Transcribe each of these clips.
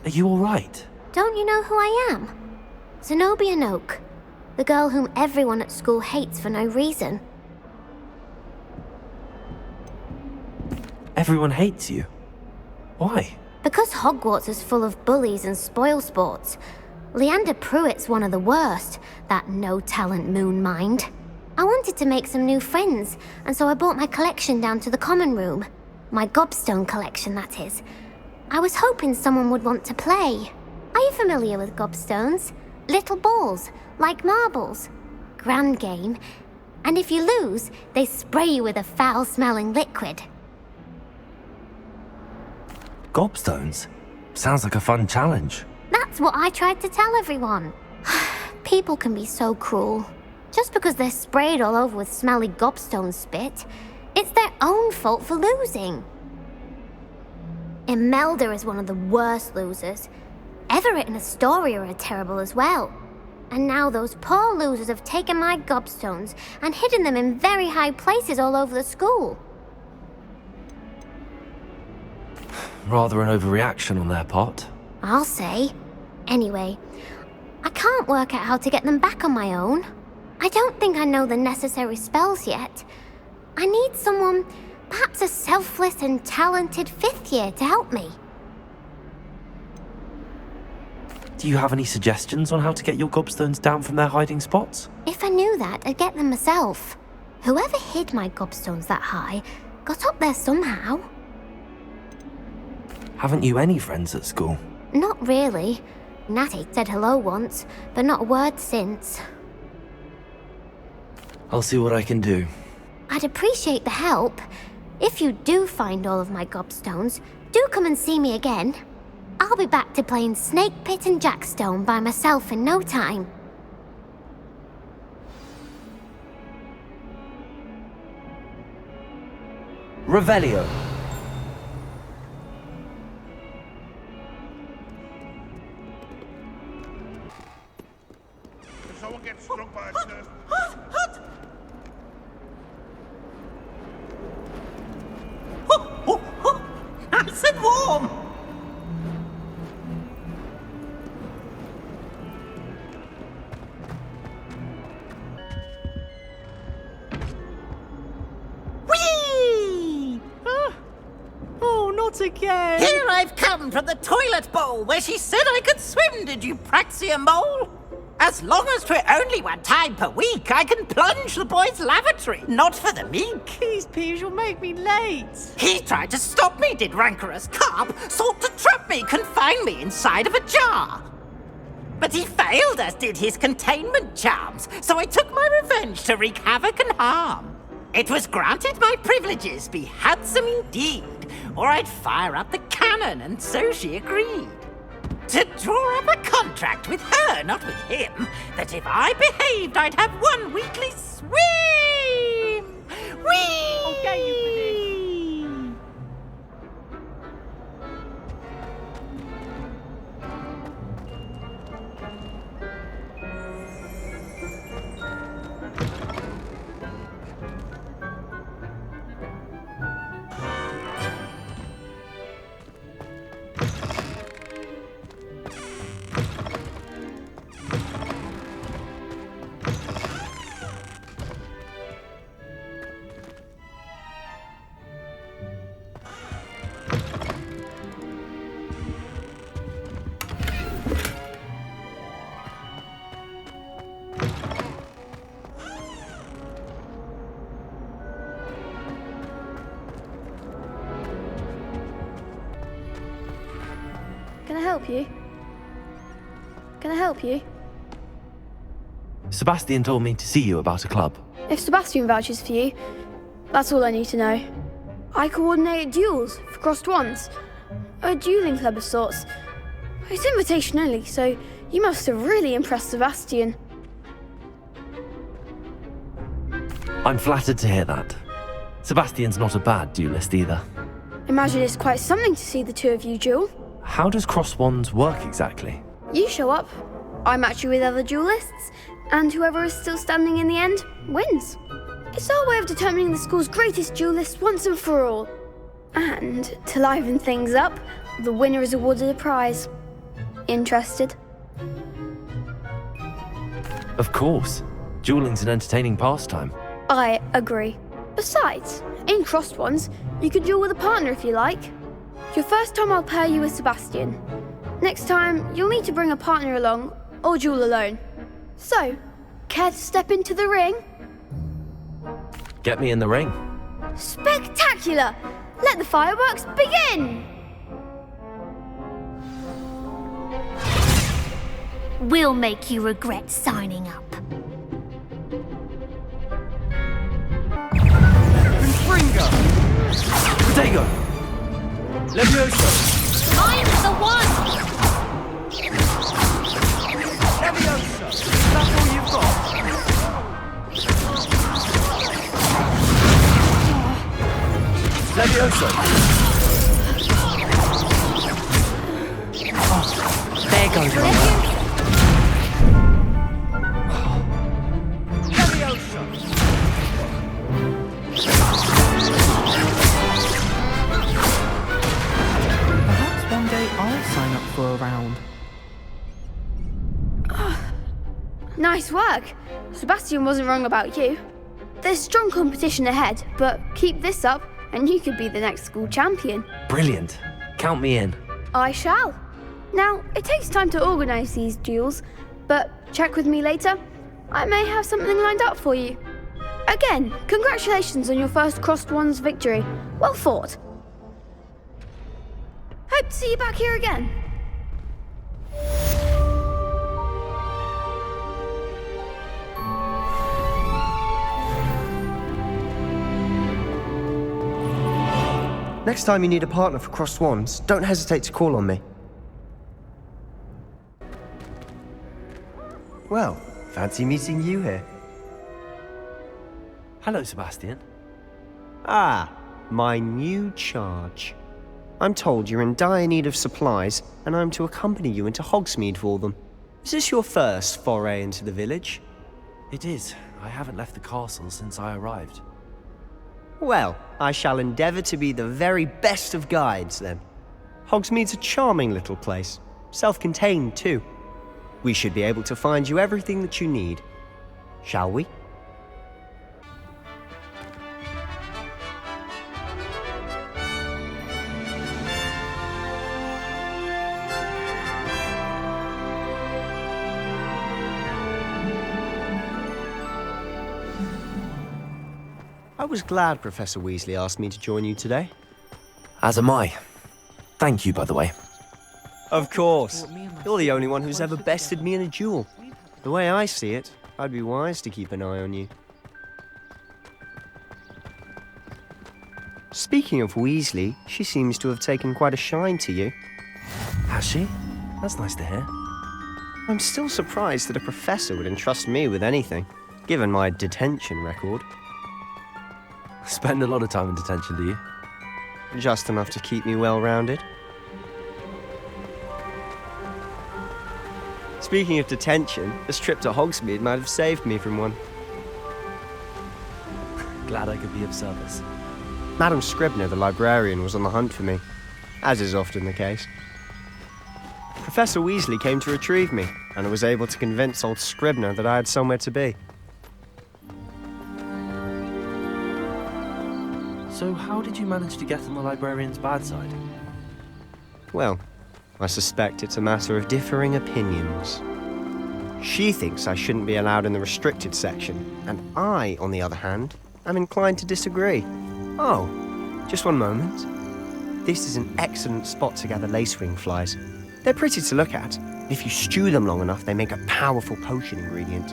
Are you alright? Don't you know who I am? Zenobia Noak, the girl whom everyone at school hates for no reason. Everyone hates you. Why? Because Hogwarts is full of bullies and spoilsports. Leander Pruitt's one of the worst, that no-talent moon mind. I wanted to make some new friends, and so I brought my collection down to the common room. My gobstone collection, that is. I was hoping someone would want to play. Are you familiar with gobstones? Little balls, like marbles. Grand game. And if you lose, they spray you with a foul-smelling liquid. Gobstones? Sounds like a fun challenge. That's what I tried to tell everyone. People can be so cruel. Just because they're sprayed all over with smelly gobstone spit, it's their own fault for losing. Imelda is one of the worst losers. Everett and Astoria are terrible as well. And now those poor losers have taken my gobstones and hidden them in very high places all over the school. Rather an overreaction on their part. I'll say. Anyway, I can't work out how to get them back on my own. I don't think I know the necessary spells yet. I need someone, perhaps a selfless and talented fifth year to help me. Do you have any suggestions on how to get your gobstones down from their hiding spots? If I knew that, I'd get them myself. Whoever hid my gobstones that high got up there somehow. Haven't you any friends at school? Not really. Natty said hello once, but not a word since. I'll see what I can do. I'd appreciate the help. If you do find all of my gobstones, do come and see me again. I'll be back to playing Snake Pit and Jackstone by myself in no time. Revelio. If someone gets struck by a certain... Nice and warm! Whee! Oh, not again! Here I've come from the toilet bowl where she said I could swim, did you praxia mole? As long as 'twere only one time per week, I can plunge the boys' lavatory, not for the meek. Please, Peeves, you'll make me late. He tried to stop me, did rancorous carp, sought to trap me, confine me inside of a jar. But he failed, as did his containment charms, so I took my revenge to wreak havoc and harm. It was granted my privileges be handsome indeed, or I'd fire up the cannon, and so she agreed. To draw up a contract with her, not with him, that if I behaved, I'd have one weekly swim! Whee! Okay, you finish. Can I help you? Can I help you? Sebastian told me to see you about a club. If Sebastian vouches for you, that's all I need to know. I coordinate duels for crossed wands. A dueling club of sorts. It's invitation only, so you must have really impressed Sebastian. I'm flattered to hear that. Sebastian's not a bad duelist either. Imagine it's quite something to see the two of you duel. How does cross wands work exactly? You show up, I match you with other duelists, and whoever is still standing in the end wins. It's our way of determining the school's greatest duelist once and for all. And to liven things up, the winner is awarded a prize. Interested? Of course. Dueling's an entertaining pastime. I agree. Besides, in crossed ones, you can duel with a partner if you like. Your first time I'll pair you with Sebastian. Next time, you'll need to bring a partner along, or duel alone. So, care to step into the ring? Get me in the ring. Spectacular! Let the fireworks begin! We'll make you regret signing up. Potato! Levioso! I'm the one! Levioso! That's all you've got? Levioso! Oh, there goes my work. Perhaps one day I'll sign up for a round. Nice work. Sebastian wasn't wrong about you. There's strong competition ahead, but keep this up and you could be the next school champion. Brilliant. Count me in. I shall. Now, it takes time to organise these duels, but check with me later. I may have something lined up for you. Again, congratulations on your first Crossed Ones victory. Well fought. Hope to see you back here again. Next time you need a partner for Crossed Wands, don't hesitate to call on me. Well, fancy meeting you here. Hello, Sebastian. Ah, my new charge. I'm told you're in dire need of supplies, and I'm to accompany you into Hogsmeade for them. Is this your first foray into the village? It is. I haven't left the castle since I arrived. Well, I shall endeavour to be the very best of guides, then. Hogsmeade's a charming little place, self-contained too. We should be able to find you everything that you need. Shall we? I was glad Professor Weasley asked me to join you today. As am I. Thank you, by the way. Of course. You're the only one who's ever bested me in a duel. The way I see it, I'd be wise to keep an eye on you. Speaking of Weasley, she seems to have taken quite a shine to you. Has she? That's nice to hear. I'm still surprised that a professor would entrust me with anything, given my detention record. Spend a lot of time in detention, do you? Just enough to keep me well-rounded. Speaking of detention, this trip to Hogsmeade might have saved me from one. Glad I could be of service. Madam Scribner, the librarian, was on the hunt for me, as is often the case. Professor Weasley came to retrieve me, and I was able to convince old Scribner that I had somewhere to be. So how did you manage to get on the librarian's bad side? Well, I suspect it's a matter of differing opinions. She thinks I shouldn't be allowed in the restricted section, and I, on the other hand, am inclined to disagree. Oh, just one moment. This is an excellent spot to gather lacewing flies. They're pretty to look at. If you stew them long enough, they make a powerful potion ingredient.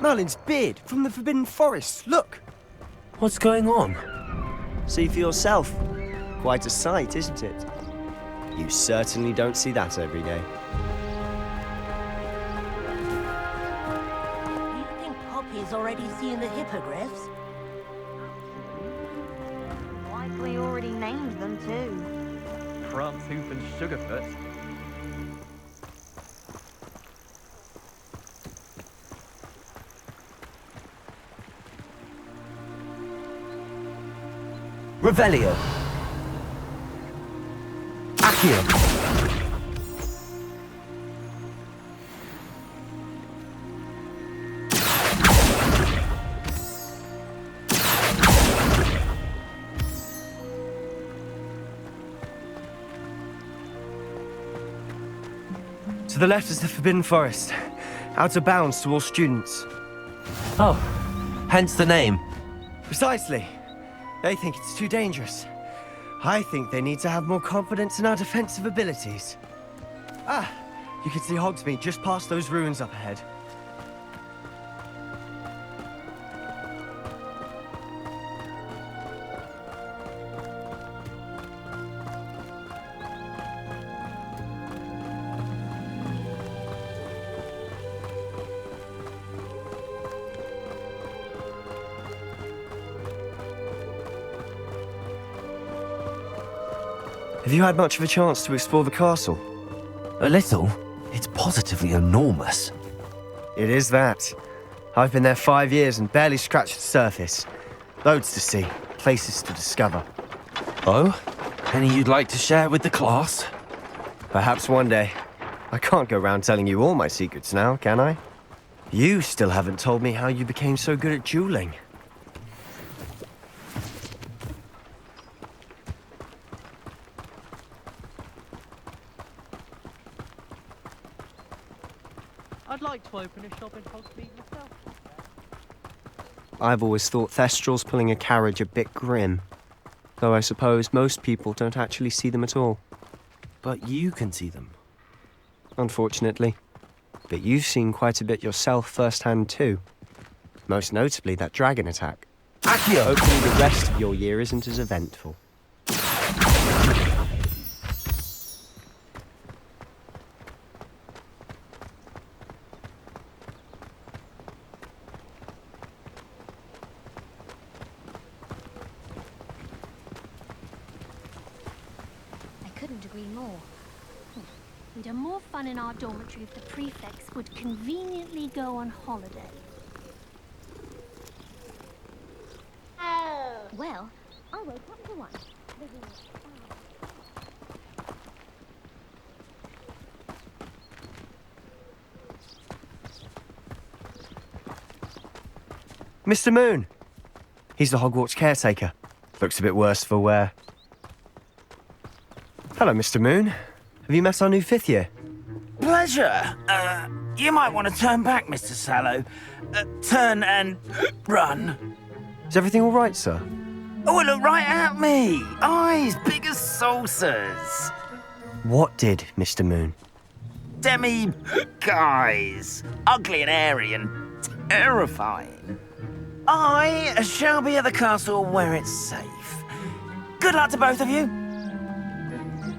Merlin's beard from the Forbidden Forest, look! What's going on? See for yourself. Quite a sight, isn't it? You certainly don't see that every day. boys already seen the hippogriffs? Likely already named them too. Prantshoof and Sugarfoot. Revelio. Accio. To the left is the Forbidden Forest, out of bounds to all students. Oh, hence the name. Precisely. They think it's too dangerous. I think they need to have more confidence in our defensive abilities. Ah, you can see Hogsmeade just past those ruins up ahead. Have you had much of a chance to explore the castle? A little. It's positively enormous. It is that. I've been there 5 years and barely scratched the surface. Loads to see, places to discover. Oh? Any you'd like to share with the class? Perhaps one day. I can't go round telling you all my secrets now, can I? You still haven't told me how you became so good at dueling. I'd like to open a shop in Hogsmeade myself. I've always thought Thestrals pulling a carriage a bit grim. Though I suppose most people don't actually see them at all. But you can see them. Unfortunately. But you've seen quite a bit yourself firsthand too. Most notably that dragon attack. Accio! Hopefully the rest of your year isn't as eventful. Couldn't agree more. We'd have more fun in our dormitory if the prefects would conveniently go on holiday. Oh. Well, I woke up for one. Mr. Moon! He's the Hogwarts caretaker. Looks a bit worse for wear. Hello, Mr. Moon. Have you met our new 5th year? Pleasure. You might want to turn back, Mr. Sallow. Turn and run. Is everything all right, sir? Oh, look right at me. Eyes big as saucers. What did, Mr. Moon? Demi-guys. Ugly and airy and terrifying. I shall be at the castle where it's safe. Good luck to both of you.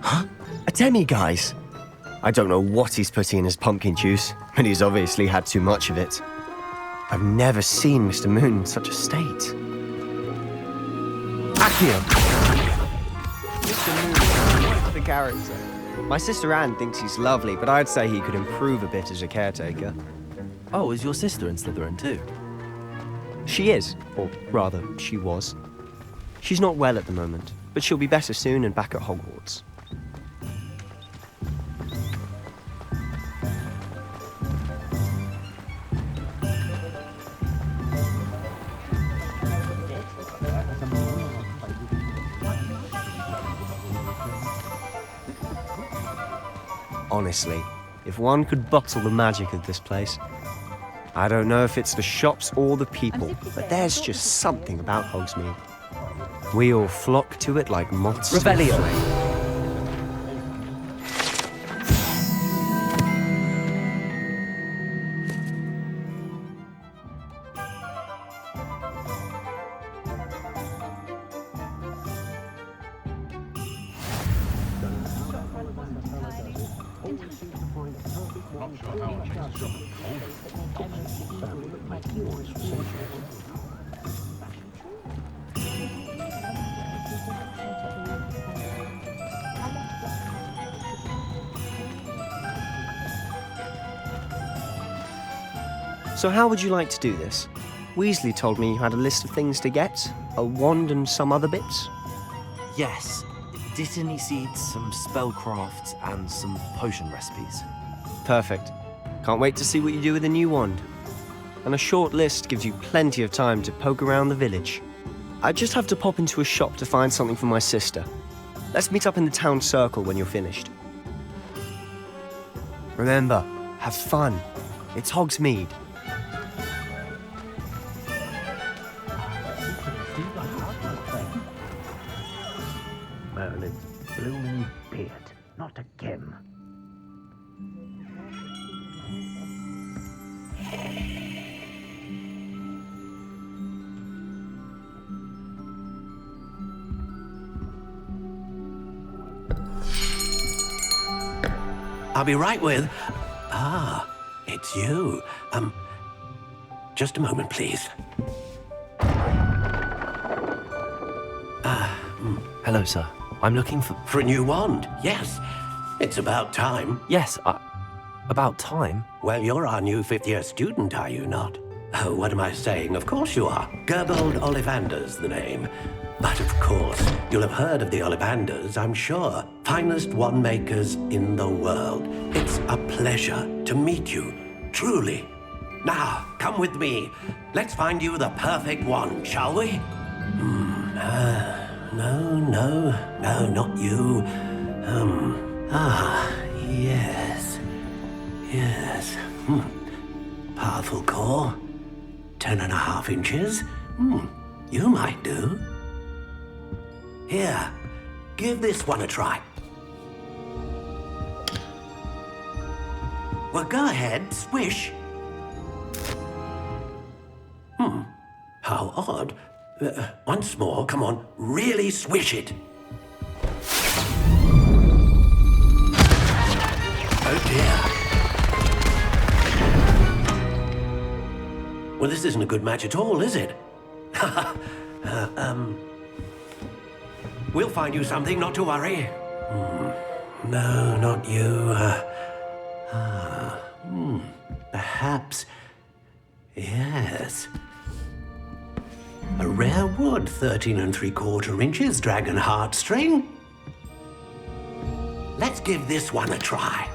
Huh? A demi-guise? I don't know what he's putting in his pumpkin juice, but he's obviously had too much of it. I've never seen Mr. Moon in such a state. Accio! Mr. Moon is quite the character. My sister Anne thinks he's lovely, but I'd say he could improve a bit as a caretaker. Oh, is your sister in Slytherin too? She is, or rather, she was. She's not well at the moment, but she'll be better soon and back at Hogwarts. Honestly, if one could bottle the magic of this place. I don't know if it's the shops or the people, but there's just something about Hogsmeade. We all flock to it like moths to a Revelio. flame. So how would you like to do this? Weasley told me you had a list of things to get, a wand and some other bits. Yes. Dittany seeds, some spellcrafts, and some potion recipes. Perfect. Can't wait to see what you do with the new wand. And a short list gives you plenty of time to poke around the village. I just have to pop into a shop to find something for my sister. Let's meet up in the town circle when you're finished. Remember, have fun. It's Hogsmeade. Merlin's blooming beard, not again. I'll be right with... Ah, it's you. Just a moment, please. Hello, sir. I'm looking For a new wand, yes. It's about time. Yes, about time? Well, you're our new fifth-year student, are you not? Oh, what am I saying? Of course you are. Gerbold Ollivander's the name. But of course, you'll have heard of the Ollivanders, I'm sure. Finest wand makers in the world. It's a pleasure to meet you, truly. Now, come with me. Let's find you the perfect wand, shall we? No, not you. Yes. Powerful core. 10.5 inches. You might do. Here, give this one a try. Well, go ahead, swish. How odd. Once more, come on, really swish it. Oh dear. Well, this isn't a good match at all, is it? We'll find you something, not to worry. No, not you. Perhaps. Yes. A rare wood, 13 3/4 inches, dragon heartstring. Let's give this one a try.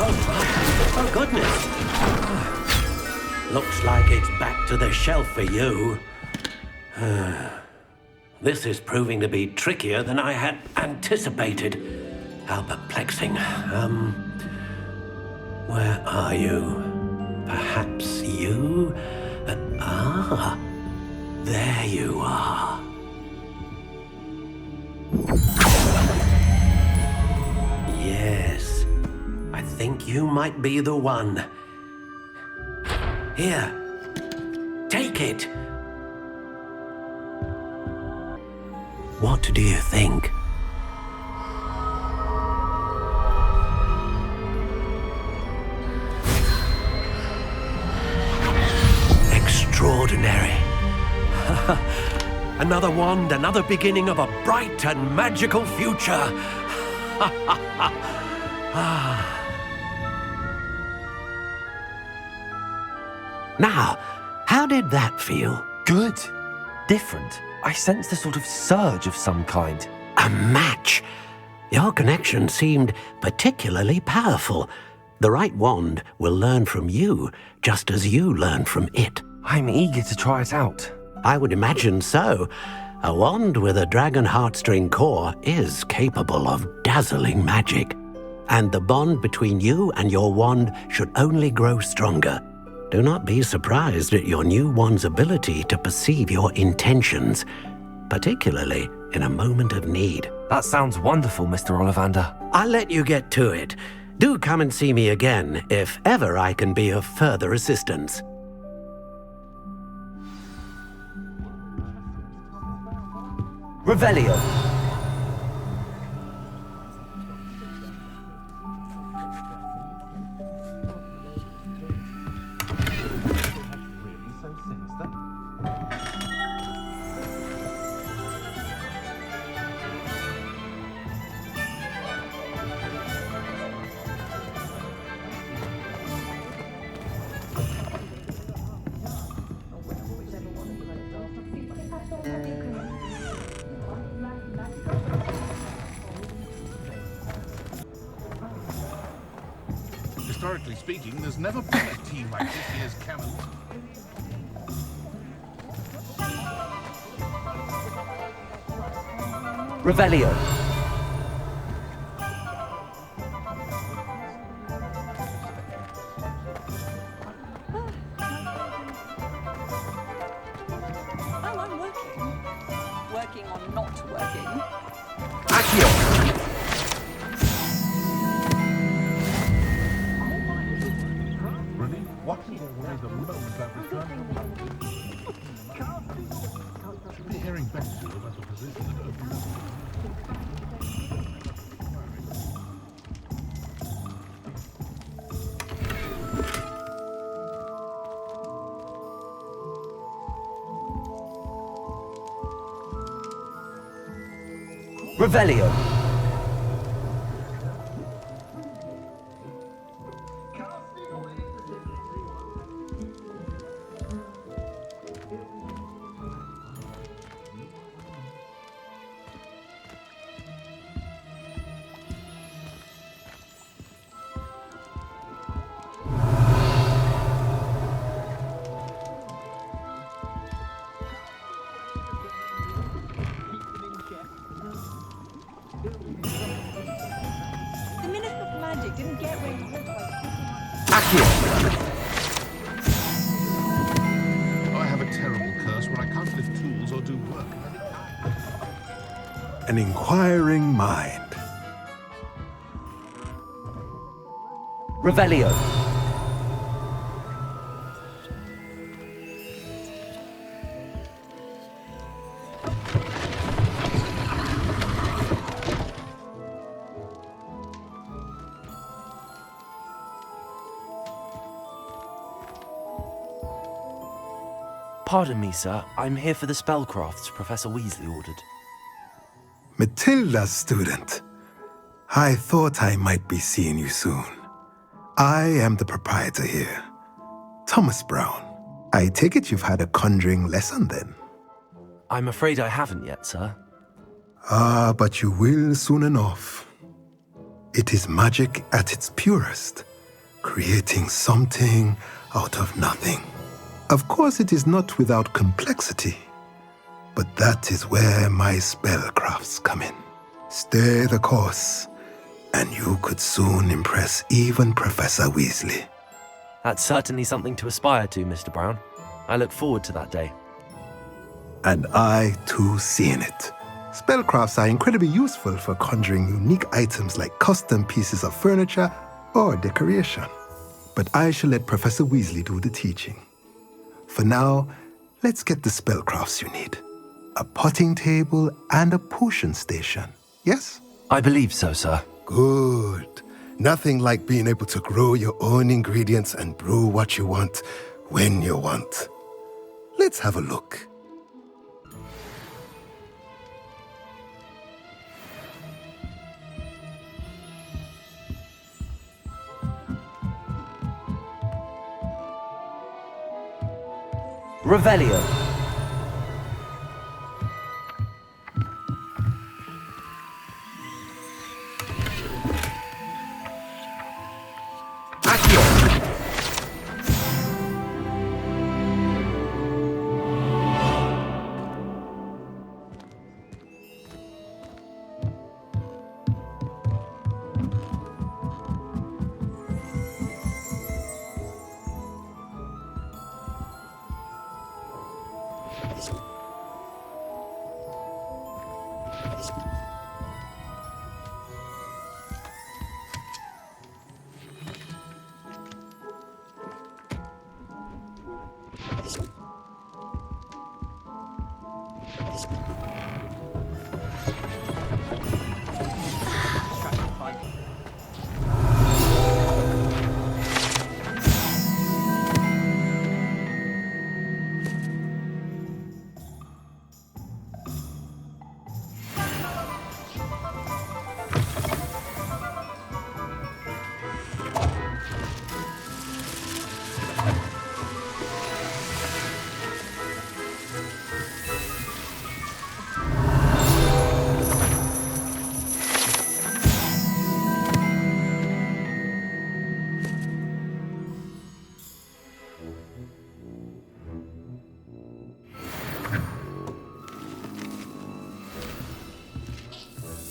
Oh, goodness. Looks like it's back to the shelf for you. This is proving to be trickier than I had anticipated. How perplexing. Where are you? Perhaps you? There you are. Yes, I think you might be the one. Here, take it. What do you think? Extraordinary. Another wand, another beginning of a bright and magical future. Now, how did that feel? Good. Different. I sensed a sort of surge of some kind. A match. Your connection seemed particularly powerful. The right wand will learn from you, just as you learn from it. I'm eager to try it out. I would imagine so. A wand with a dragon heartstring core is capable of dazzling magic. And the bond between you and your wand should only grow stronger. Do not be surprised at your new wand's ability to perceive your intentions, particularly in a moment of need. That sounds wonderful, Mr. Ollivander. I'll let you get to it. Do come and see me again if ever I can be of further assistance. Revelio. Historically speaking, there's never been a team like this year's Camels. Revelio. Oh, I'm working. Working on not working. Accio. Watching away the moment I've returned from London. Should be hearing back to you about the position that opens up. Revelio. I have a terrible curse where I can't lift tools or do work. An inquiring mind. Revelio. Pardon me, sir. I'm here for the spellcrafts Professor Weasley ordered. Matilda, student. I thought I might be seeing you soon. I am the proprietor here, Thomas Brown. I take it you've had a conjuring lesson then? I'm afraid I haven't yet, sir. Ah, but you will soon enough. It is magic at its purest, creating something out of nothing. Of course, it is not without complexity, but that is where my spellcrafts come in. Stay the course, and you could soon impress even Professor Weasley. That's certainly something to aspire to, Mr. Brown. I look forward to that day. And I, too, seeing it. Spellcrafts are incredibly useful for conjuring unique items like custom pieces of furniture or decoration. But I shall let Professor Weasley do the teaching. For now, let's get the spellcrafts you need. A potting table and a potion station, yes? I believe so, sir. Good. Nothing like being able to grow your own ingredients and brew what you want when you want. Let's have a look. Revelio.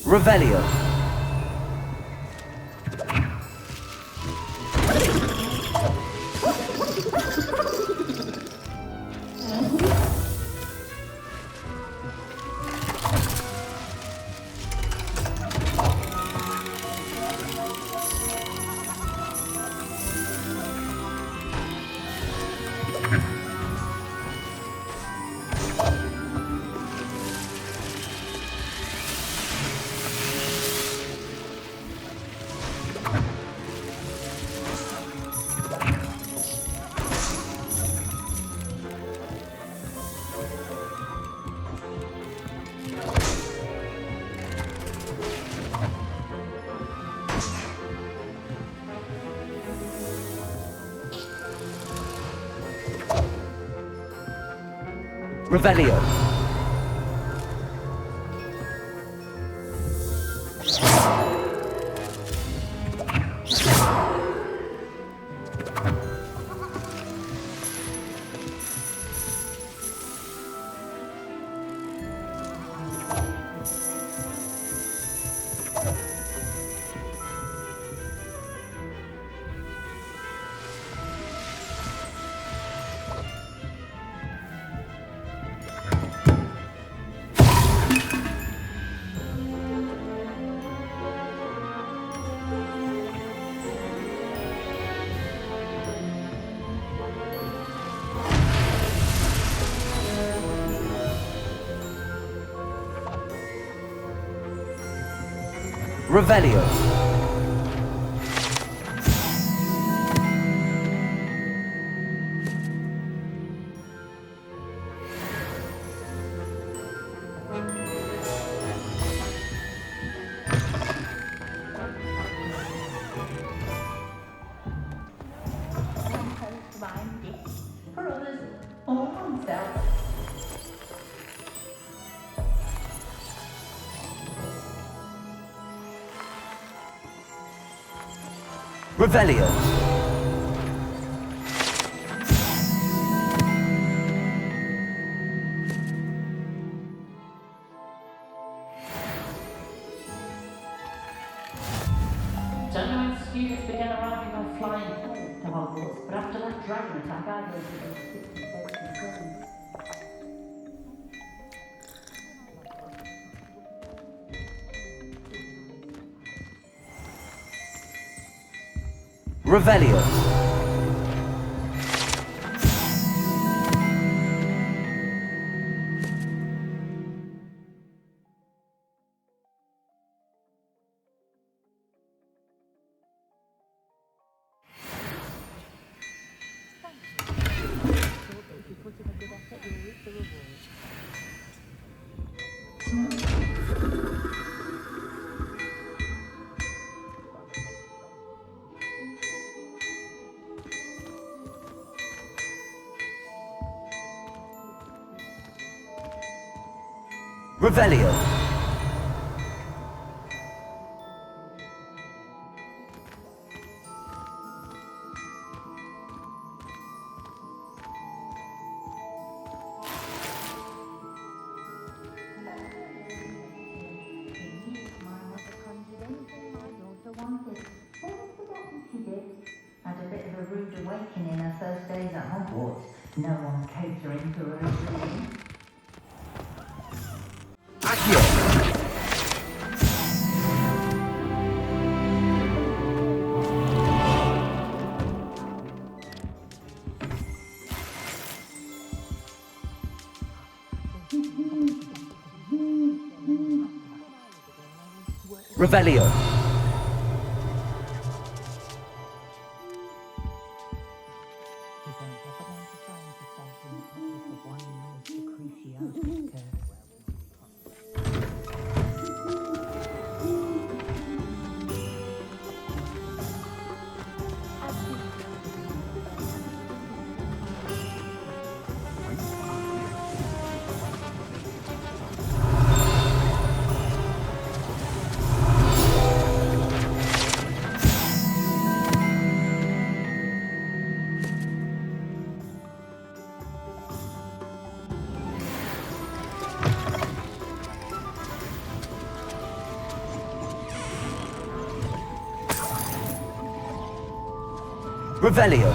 Revelio. Revelio. Revelio. Revelio. January students began arriving on flying to Hogwarts, but after that dragon attack, I heard Revelio. Revelio. Had a bit of a rude awakening her first days at Hogwarts. No one catering to her dreams. Revelio. Revelio.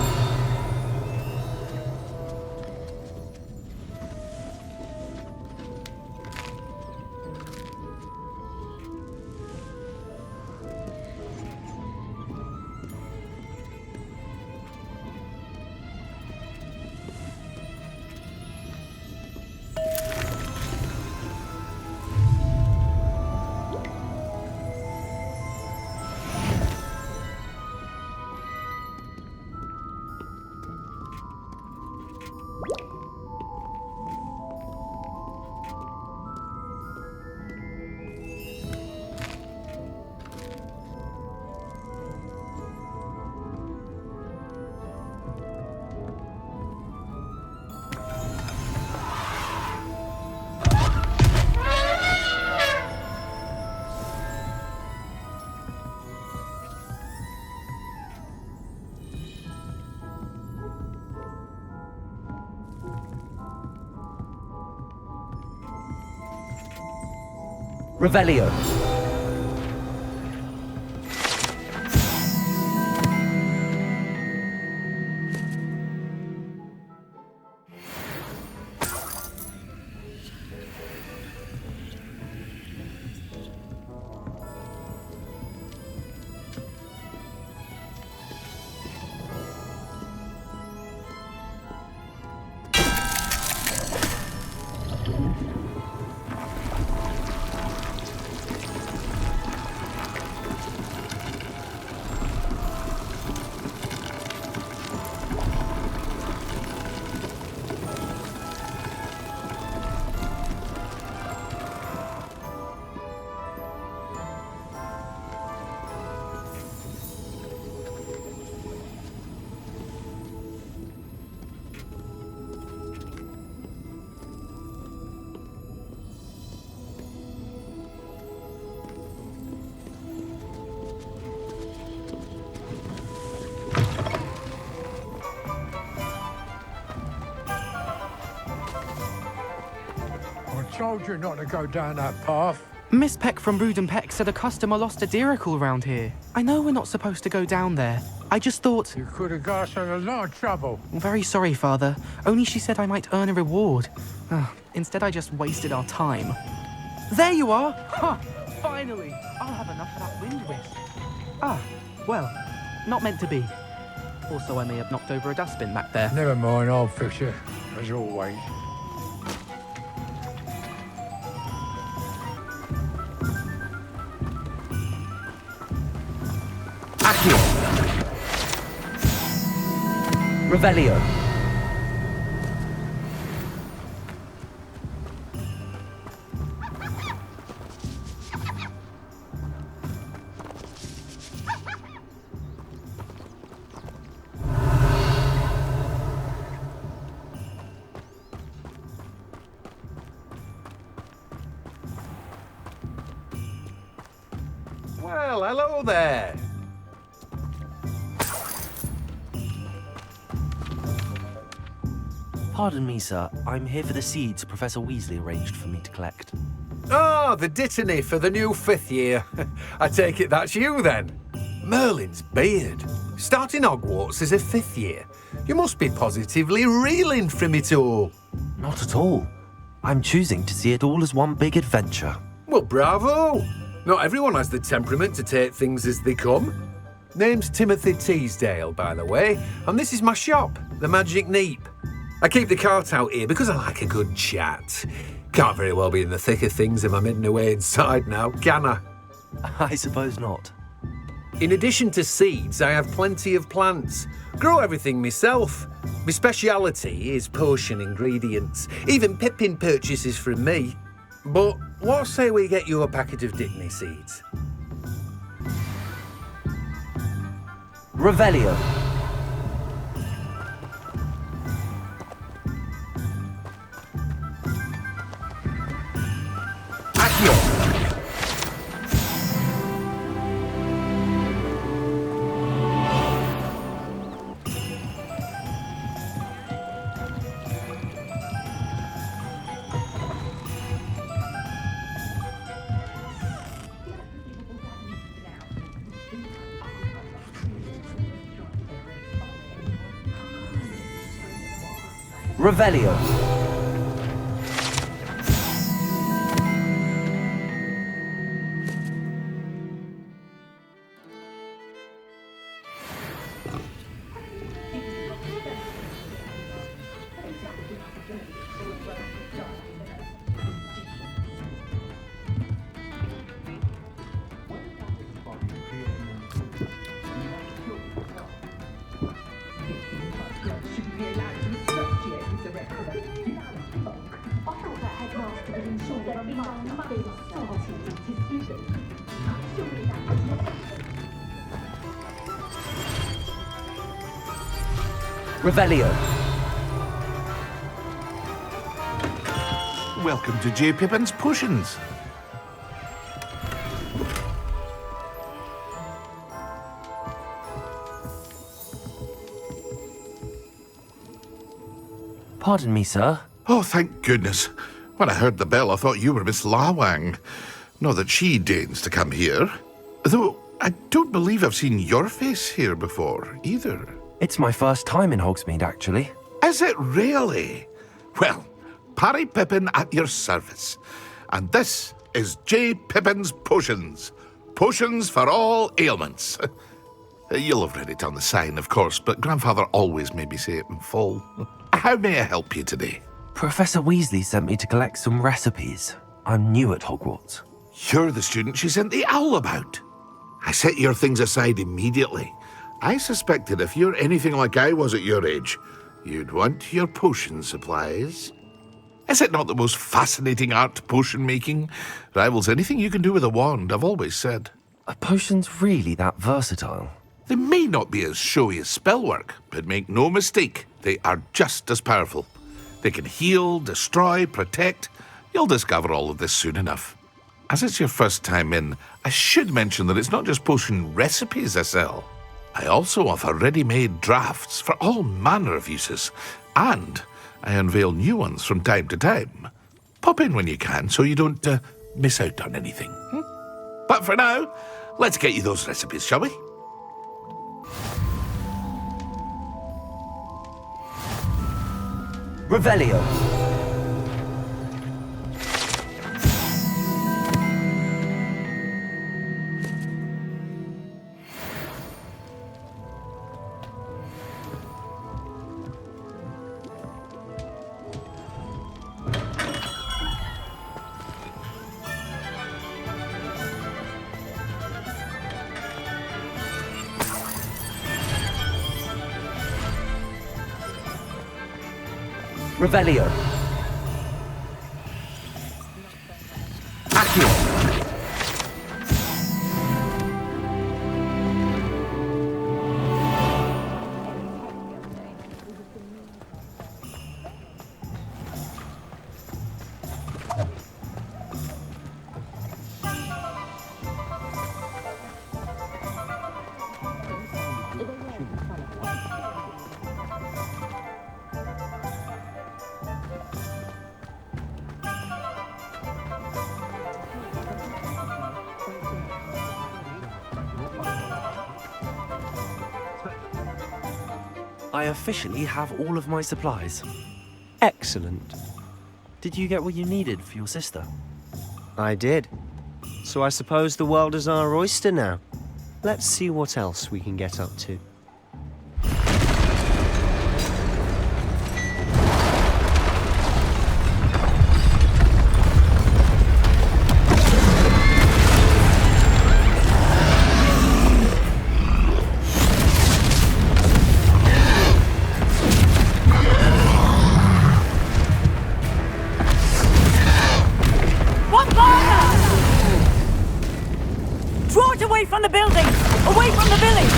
Revelio. I told you not to go down that path. Miss Peck from Brood & Peck said a customer lost a deeracle around here. I know we're not supposed to go down there. I just thought... You could have got us in a lot of trouble. I'm very sorry, Father. Only she said I might earn a reward. Instead, I just wasted our time. There you are! Ha! Finally! I'll have enough of that wind whisk. Ah, well, not meant to be. Also, I may have knocked over a dustbin back there. Never mind, I'll fix it, as always. Accio. Revelio. Well, hello there. Pardon me, sir. I'm here for the seeds Professor Weasley arranged for me to collect. Ah, the dittany for the new 5th year. I take it that's you, then. Merlin's beard. Starting Hogwarts as a 5th year. You must be positively reeling from it all. Not at all. I'm choosing to see it all as one big adventure. Well, bravo. Not everyone has the temperament to take things as they come. Name's Timothy Teasdale, by the way, and this is my shop, the Magic Neep. I keep the cart out here because I like a good chat. Can't very well be in the thick of things if I'm hidden away inside now, can I? I suppose not. In addition to seeds, I have plenty of plants. Grow everything myself. My speciality is potion ingredients. Even Pippin purchases from me. But what say we get you a packet of Dittany seeds? Revelio. Revelio. Revelio. Welcome to J. Pippin's Potions. Pardon me, sir. Oh, thank goodness. When I heard the bell, I thought you were Miss Lawang. Not that she deigns to come here. Though, I don't believe I've seen your face here before, either. It's my first time in Hogsmeade, actually. Is it really? Well, Parry Pippin at your service. And this is J. Pippin's Potions. Potions for all ailments. You'll have read it on the sign, of course, but Grandfather always made me say it in full. How may I help you today? Professor Weasley sent me to collect some recipes. I'm new at Hogwarts. You're the student she sent the owl about. I set your things aside immediately. I suspected if you're anything like I was at your age, you'd want your potion supplies. Is it not the most fascinating art, potion making? Rivals anything you can do with a wand, I've always said. Are potions really that versatile? They may not be as showy as spellwork, but make no mistake, they are just as powerful. They can heal, destroy, protect. You'll discover all of this soon enough. As it's your first time in, I should mention that it's not just potion recipes I sell. I also offer ready-made drafts for all manner of uses, and I unveil new ones from time to time. Pop in when you can so you don't miss out on anything. But for now, let's get you those recipes, shall we? Revelio. Revelio. Accio. I officially have all of my supplies. Excellent. Did you get what you needed for your sister? I did. So I suppose the world is our oyster now. Let's see what else we can get up to. From the building! Away from the village!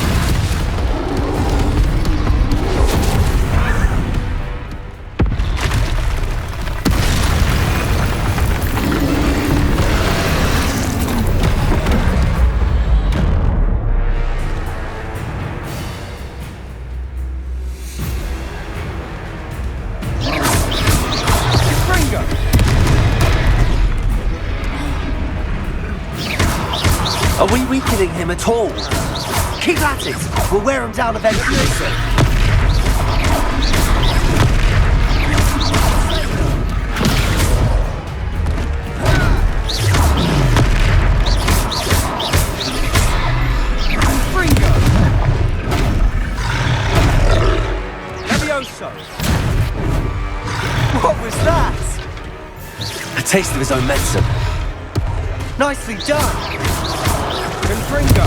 Are we weakening him at all? Keep at it! We'll wear him down eventually. taste of his own medicine. Nicely done! Confringo!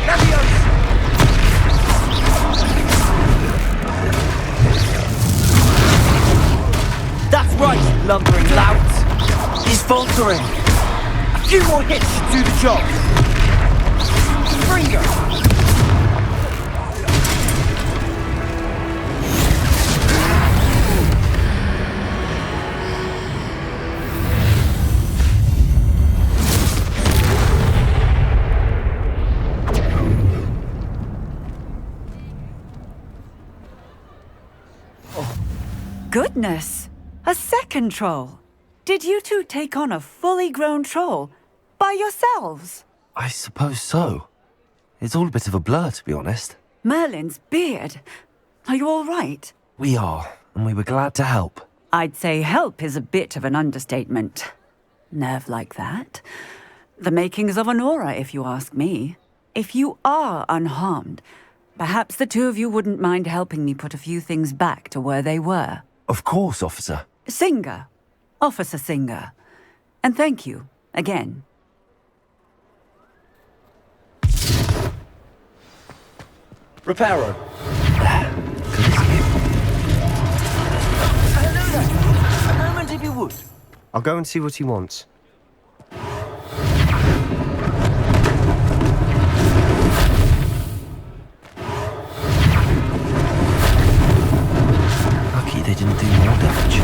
Leviosa! That's right, lumbering lout. He's faltering. A few more hits should do the job. Confringo! Goodness! A second troll! Did you two take on a fully grown troll by yourselves? I suppose so. It's all a bit of a blur, to be honest. Merlin's beard. Are you all right? We are, and we were glad to help. I'd say help is a bit of an understatement. Nerve like that. The makings of an aura, if you ask me. If you are unharmed, perhaps the two of you wouldn't mind helping me put a few things back to where they were. Of course, officer. Singer. Officer Singer. And thank you, again. Reparo. Hello there. A moment if you would. I'll go and see what he wants. Lucky they didn't do more damage.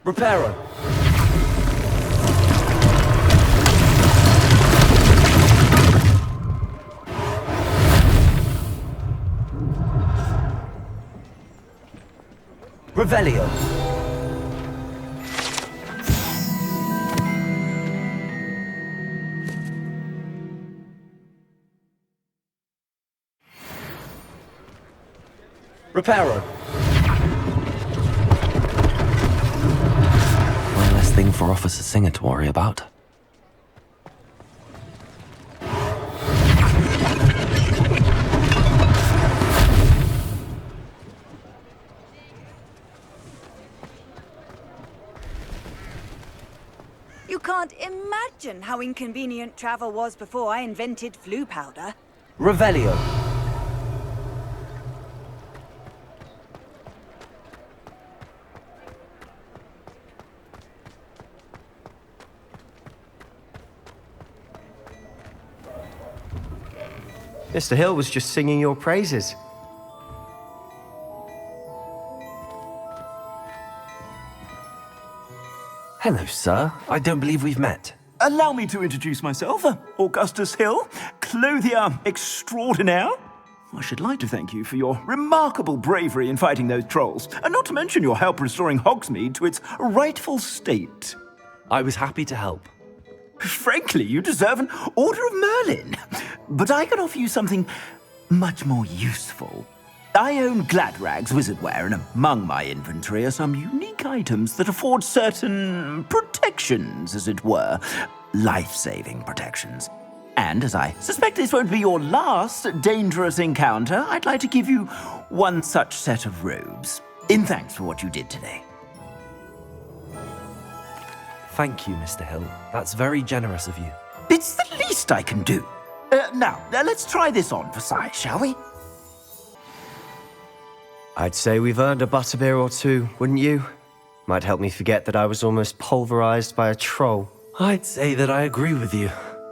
Reparo. Revelio. Reparo. One less thing for Officer Singer to worry about. You can't imagine how inconvenient travel was before I invented flu powder. Revelio. Mr. Hill was just singing your praises. Hello, sir. I don't believe we've met. Allow me to introduce myself, Augustus Hill, clothier extraordinaire. I should like to thank you for your remarkable bravery in fighting those trolls, and not to mention your help restoring Hogsmeade to its rightful state. I was happy to help. Frankly, you deserve an Order of Merlin. But I can offer you something much more useful. I own Gladrag's wizardware, and among my inventory are some unique items that afford certain protections, as it were. Life-saving protections. And as I suspect this won't be your last dangerous encounter, I'd like to give you one such set of robes, in thanks for what you did today. Thank you, Mr. Hill. That's very generous of you. It's the least I can do. Now, let's try this on for size, shall we? I'd say we've earned a butterbeer or two, wouldn't you? Might help me forget that I was almost pulverized by a troll. I'd say that I agree with you.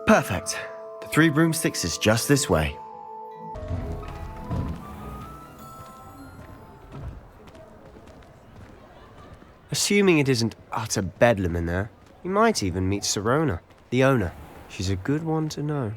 Perfect. The 3 broomsticks is just this way. Assuming it isn't utter bedlam in there, you might even meet Sirona, the owner. She's a good one to know.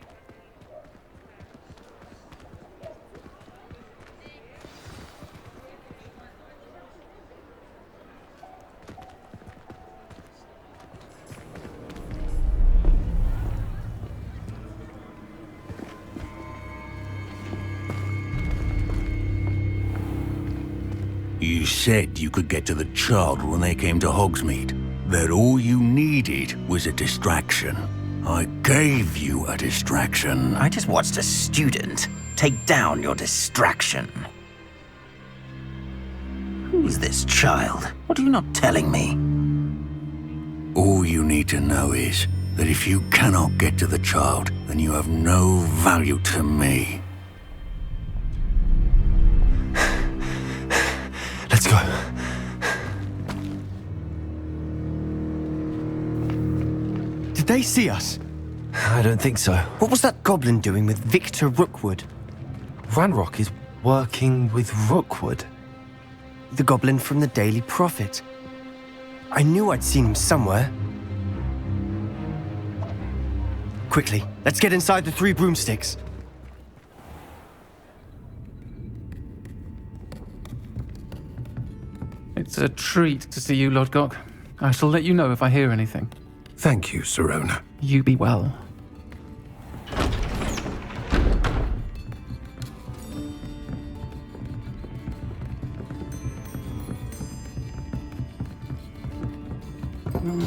You said you could get to the child when they came to Hogsmeade. That all you needed was a distraction. I gave you a distraction. I just watched a student take down your distraction. Who's this child? What are you not telling me? All you need to know is that if you cannot get to the child, then you have no value to me. Let's go. Did they see us? I don't think so. What was that goblin doing with Victor Rookwood? Ranrock is working with Rookwood. The goblin from the Daily Prophet. I knew I'd seen him somewhere. Quickly, let's get inside the 3 broomsticks. It's a treat to see you, Lodgok. I shall let you know if I hear anything. Thank you, Sirona. You be well.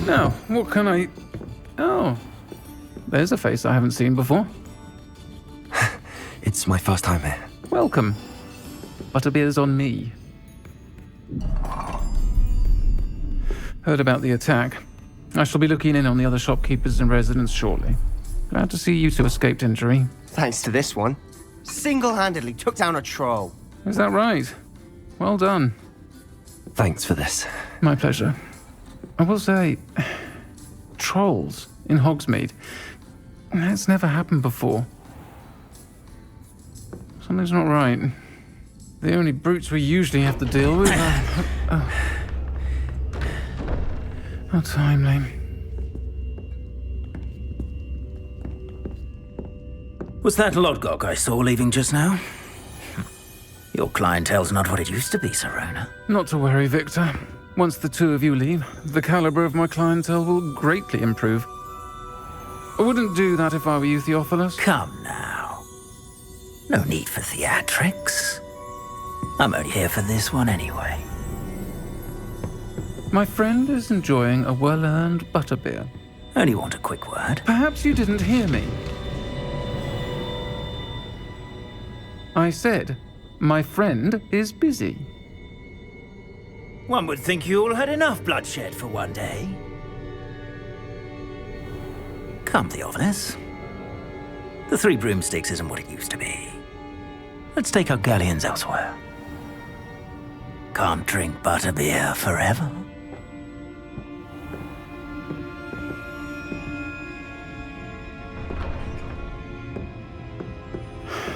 Now, what can I... Oh, there's a face I haven't seen before. It's my first time here. Welcome. Butterbeer's on me. Heard about the attack. I shall be looking in on the other shopkeepers and residents shortly. Glad to see you two escaped injury. Thanks to this one. Single-handedly took down a troll. Is that right? Well done. Thanks for this. My pleasure. I will say, trolls in Hogsmeade. That's never happened before. Something's not right. The only brutes we usually have to deal with are... How timely. Was that Lodgok I saw leaving just now? Your clientele's not what it used to be, Sirona. Not to worry, Victor. Once the 2 of you leave, the caliber of my clientele will greatly improve. I wouldn't do that if I were you, Theophilus. Come now. No need for theatrics. I'm only here for this one anyway. My friend is enjoying a well-earned butterbeer. Only want a quick word. Perhaps you didn't hear me. I said, my friend is busy. One would think you all had enough bloodshed for one day. Come, Theophilus. The 3 broomsticks isn't what it used to be. Let's take our galleons elsewhere. Can't drink butterbeer forever.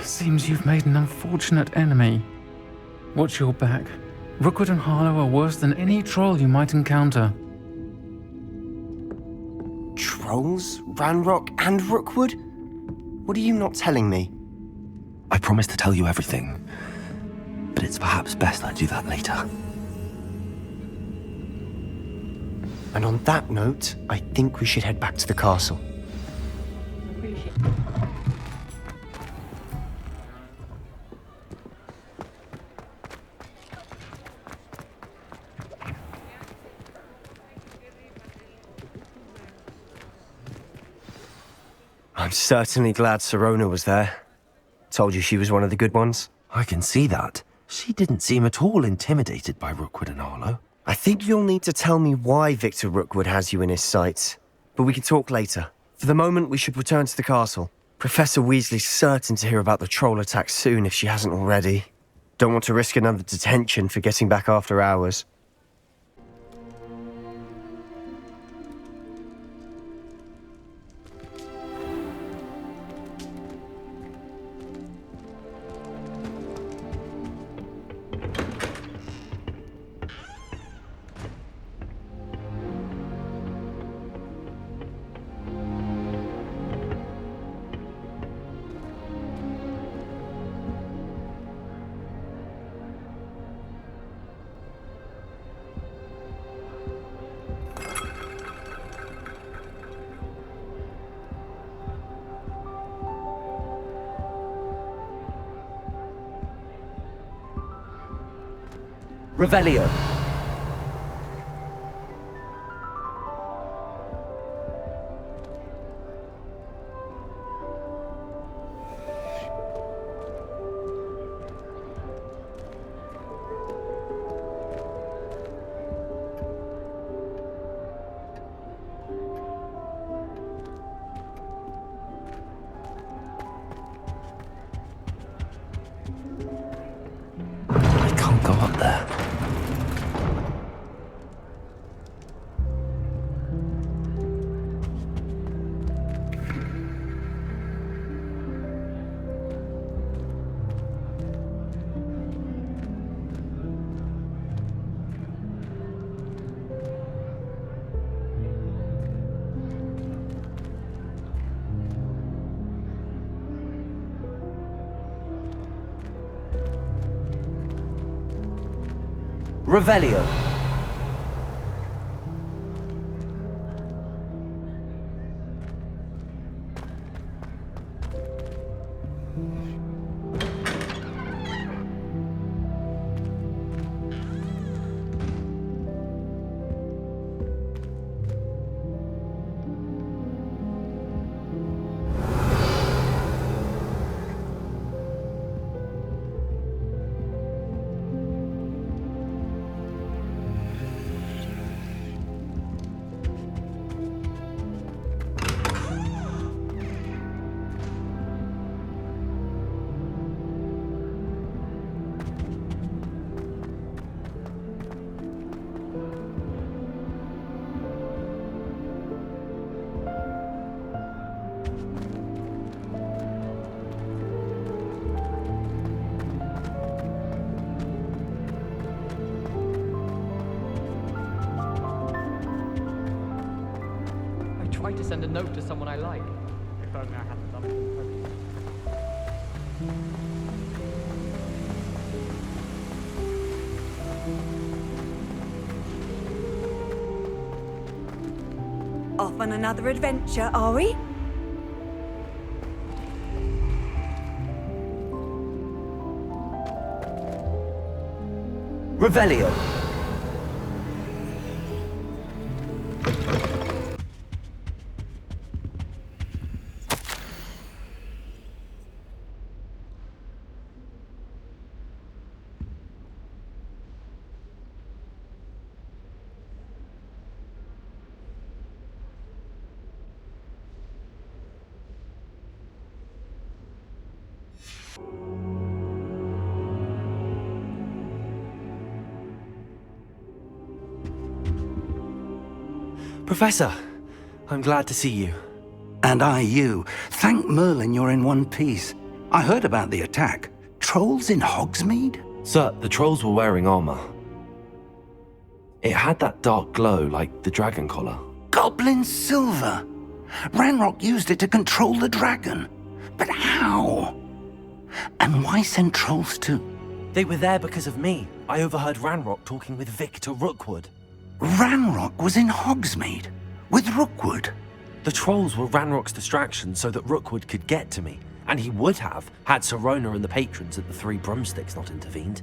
Seems you've made an unfortunate enemy. Watch your back. Rookwood and Harlow are worse than any troll you might encounter. Trolls? Ranrock and Rookwood? What are you not telling me? I promised to tell you everything, but it's perhaps best I do that later. And on that note, I think we should head back to the castle. I'm certainly glad Sirona was there. Told you she was one of the good ones. I can see that. She didn't seem at all intimidated by Rookwood and Harlow. I think you'll need to tell me why Victor Rookwood has you in his sights. But we can talk later. For the moment, we should return to the castle. Professor Weasley's certain to hear about the troll attack soon if she hasn't already. Don't want to risk another detention for getting back after hours. Revelio. I can't go up there. Revelio. Tried to send a note to someone I like. If only I hadn't done it. Off on another adventure, are we? Revelio. Professor, I'm glad to see you. And I you. Thank Merlin you're in one piece. I heard about the attack. Trolls in Hogsmeade? Sir, the trolls were wearing armor. It had that dark glow like the dragon collar. Goblin silver! Ranrock used it to control the dragon. But how? And why send trolls to... They were there because of me. I overheard Ranrock talking with Victor Rookwood. Ranrock was in Hogsmeade? With Rookwood? The trolls were Ranrock's distraction so that Rookwood could get to me. And he would have, had Sirona and the patrons at the Three Broomsticks not intervened.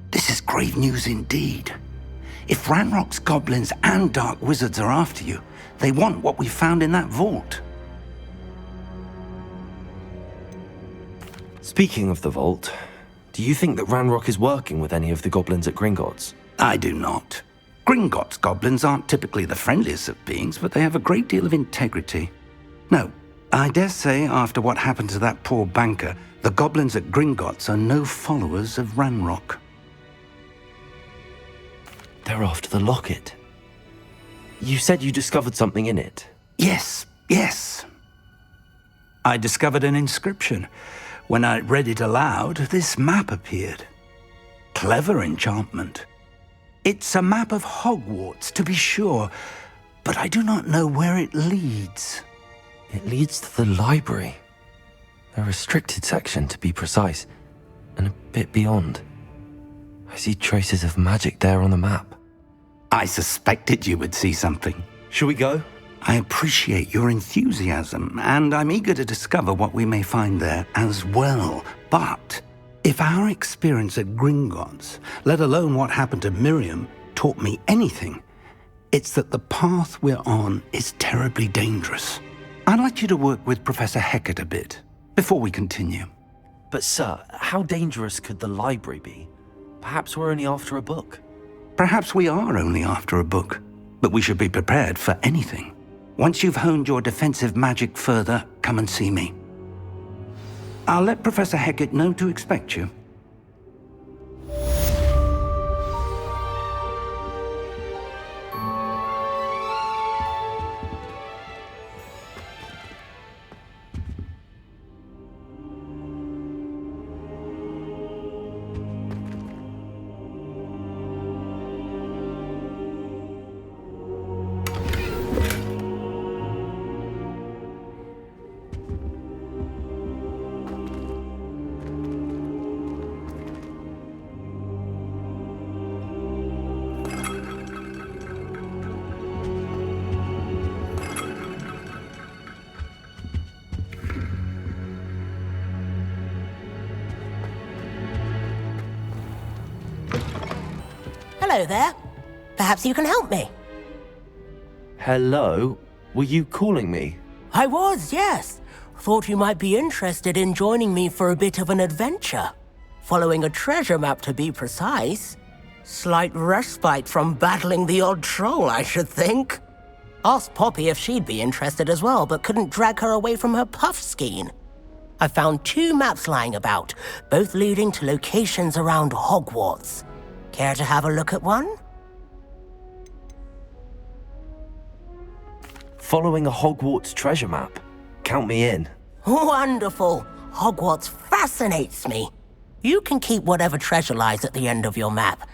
This is grave news indeed. If Ranrock's goblins and dark wizards are after you, they want what we found in that vault. Speaking of the vault, do you think that Ranrock is working with any of the goblins at Gringotts? I do not. Gringotts goblins aren't typically the friendliest of beings, but they have a great deal of integrity. No, I dare say after what happened to that poor banker, the goblins at Gringotts are no followers of Ranrock. They're after the locket. You said you discovered something in it. Yes. I discovered an inscription. When I read it aloud, this map appeared. Clever enchantment. It's a map of Hogwarts, to be sure, but I do not know where it leads. It leads to the library. The restricted section, to be precise, and a bit beyond. I see traces of magic there on the map. I suspected you would see something. Shall we go? I appreciate your enthusiasm, and I'm eager to discover what we may find there as well. But If our experience at Gringotts, let alone what happened to Miriam, taught me anything, it's that the path we're on is terribly dangerous. I'd like you to work with Professor Hecat a bit before we continue. But sir, how dangerous could the library be? Perhaps we're only after a book. Perhaps we are only after a book, but we should be prepared for anything. Once you've honed your defensive magic further, come and see me. I'll let Professor Hecat know to expect you. Hello there. Perhaps you can help me. Hello? Were you calling me? I was, yes. Thought you might be interested in joining me for a bit of an adventure. Following a treasure map, to be precise. Slight respite from battling the odd troll, I should think. Asked Poppy if she'd be interested as well, but couldn't drag her away from her puff skein. I found 2 maps lying about, both leading to locations around Hogwarts. Care to have a look at one? Following a Hogwarts treasure map? Count me in. Wonderful. Hogwarts fascinates me. You can keep whatever treasure lies at the end of your map.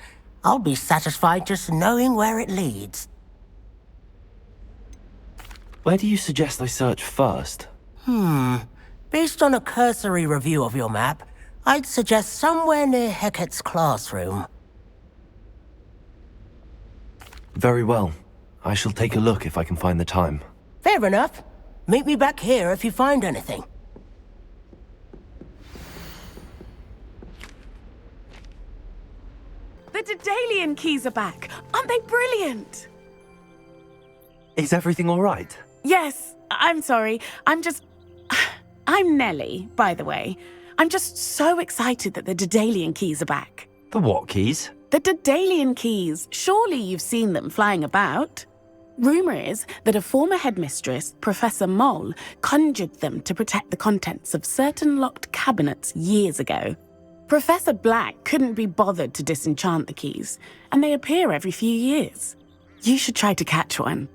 I'll be satisfied just knowing where it leads. Where do you suggest I search first? Based on a cursory review of your map, I'd suggest somewhere near Hecat's classroom. Very well. I shall take a look if I can find the time. Fair enough. Meet me back here if you find anything. The Daedalian keys are back. Aren't they brilliant? Is everything all right? Yes, I'm sorry. I'm Nellie, by the way. I'm just so excited that the Daedalian keys are back. The what keys? The Daedalian keys. Surely you've seen them flying about. Rumour is that a former headmistress, Professor Mole, conjured them to protect the contents of certain locked cabinets years ago. Professor Black couldn't be bothered to disenchant the keys, and they appear every few years. You should try to catch one.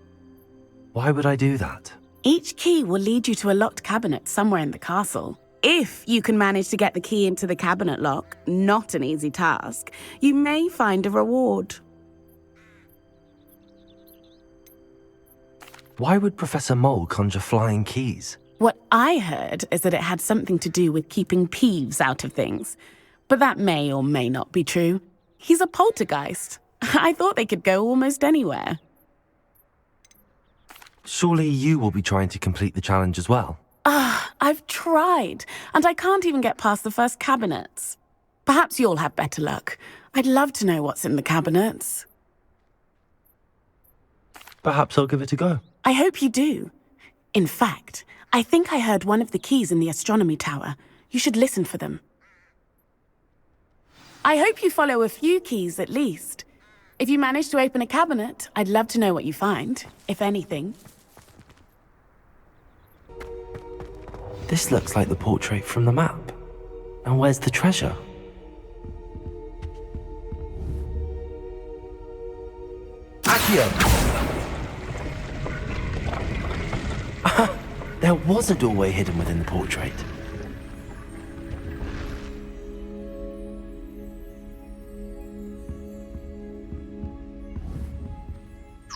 Why would I do that? Each key will lead you to a locked cabinet somewhere in the castle. If you can manage to get the key into the cabinet lock, not an easy task, you may find a reward. Why would Professor Mole conjure flying keys? What I heard is that it had something to do with keeping Peeves out of things. But that may or may not be true. He's a poltergeist. I thought they could go almost anywhere. Surely you will be trying to complete the challenge as well? I've tried, and I can't even get past the first cabinets. Perhaps you'll have better luck. I'd love to know what's in the cabinets. Perhaps I'll give it a go. I hope you do. In fact, I think I heard one of the keys in the astronomy tower. You should listen for them. I hope you follow a few keys at least. If you manage to open a cabinet, I'd love to know what you find, if anything. This looks like the portrait from the map. And where's the treasure? Accio! There was a doorway hidden within the portrait.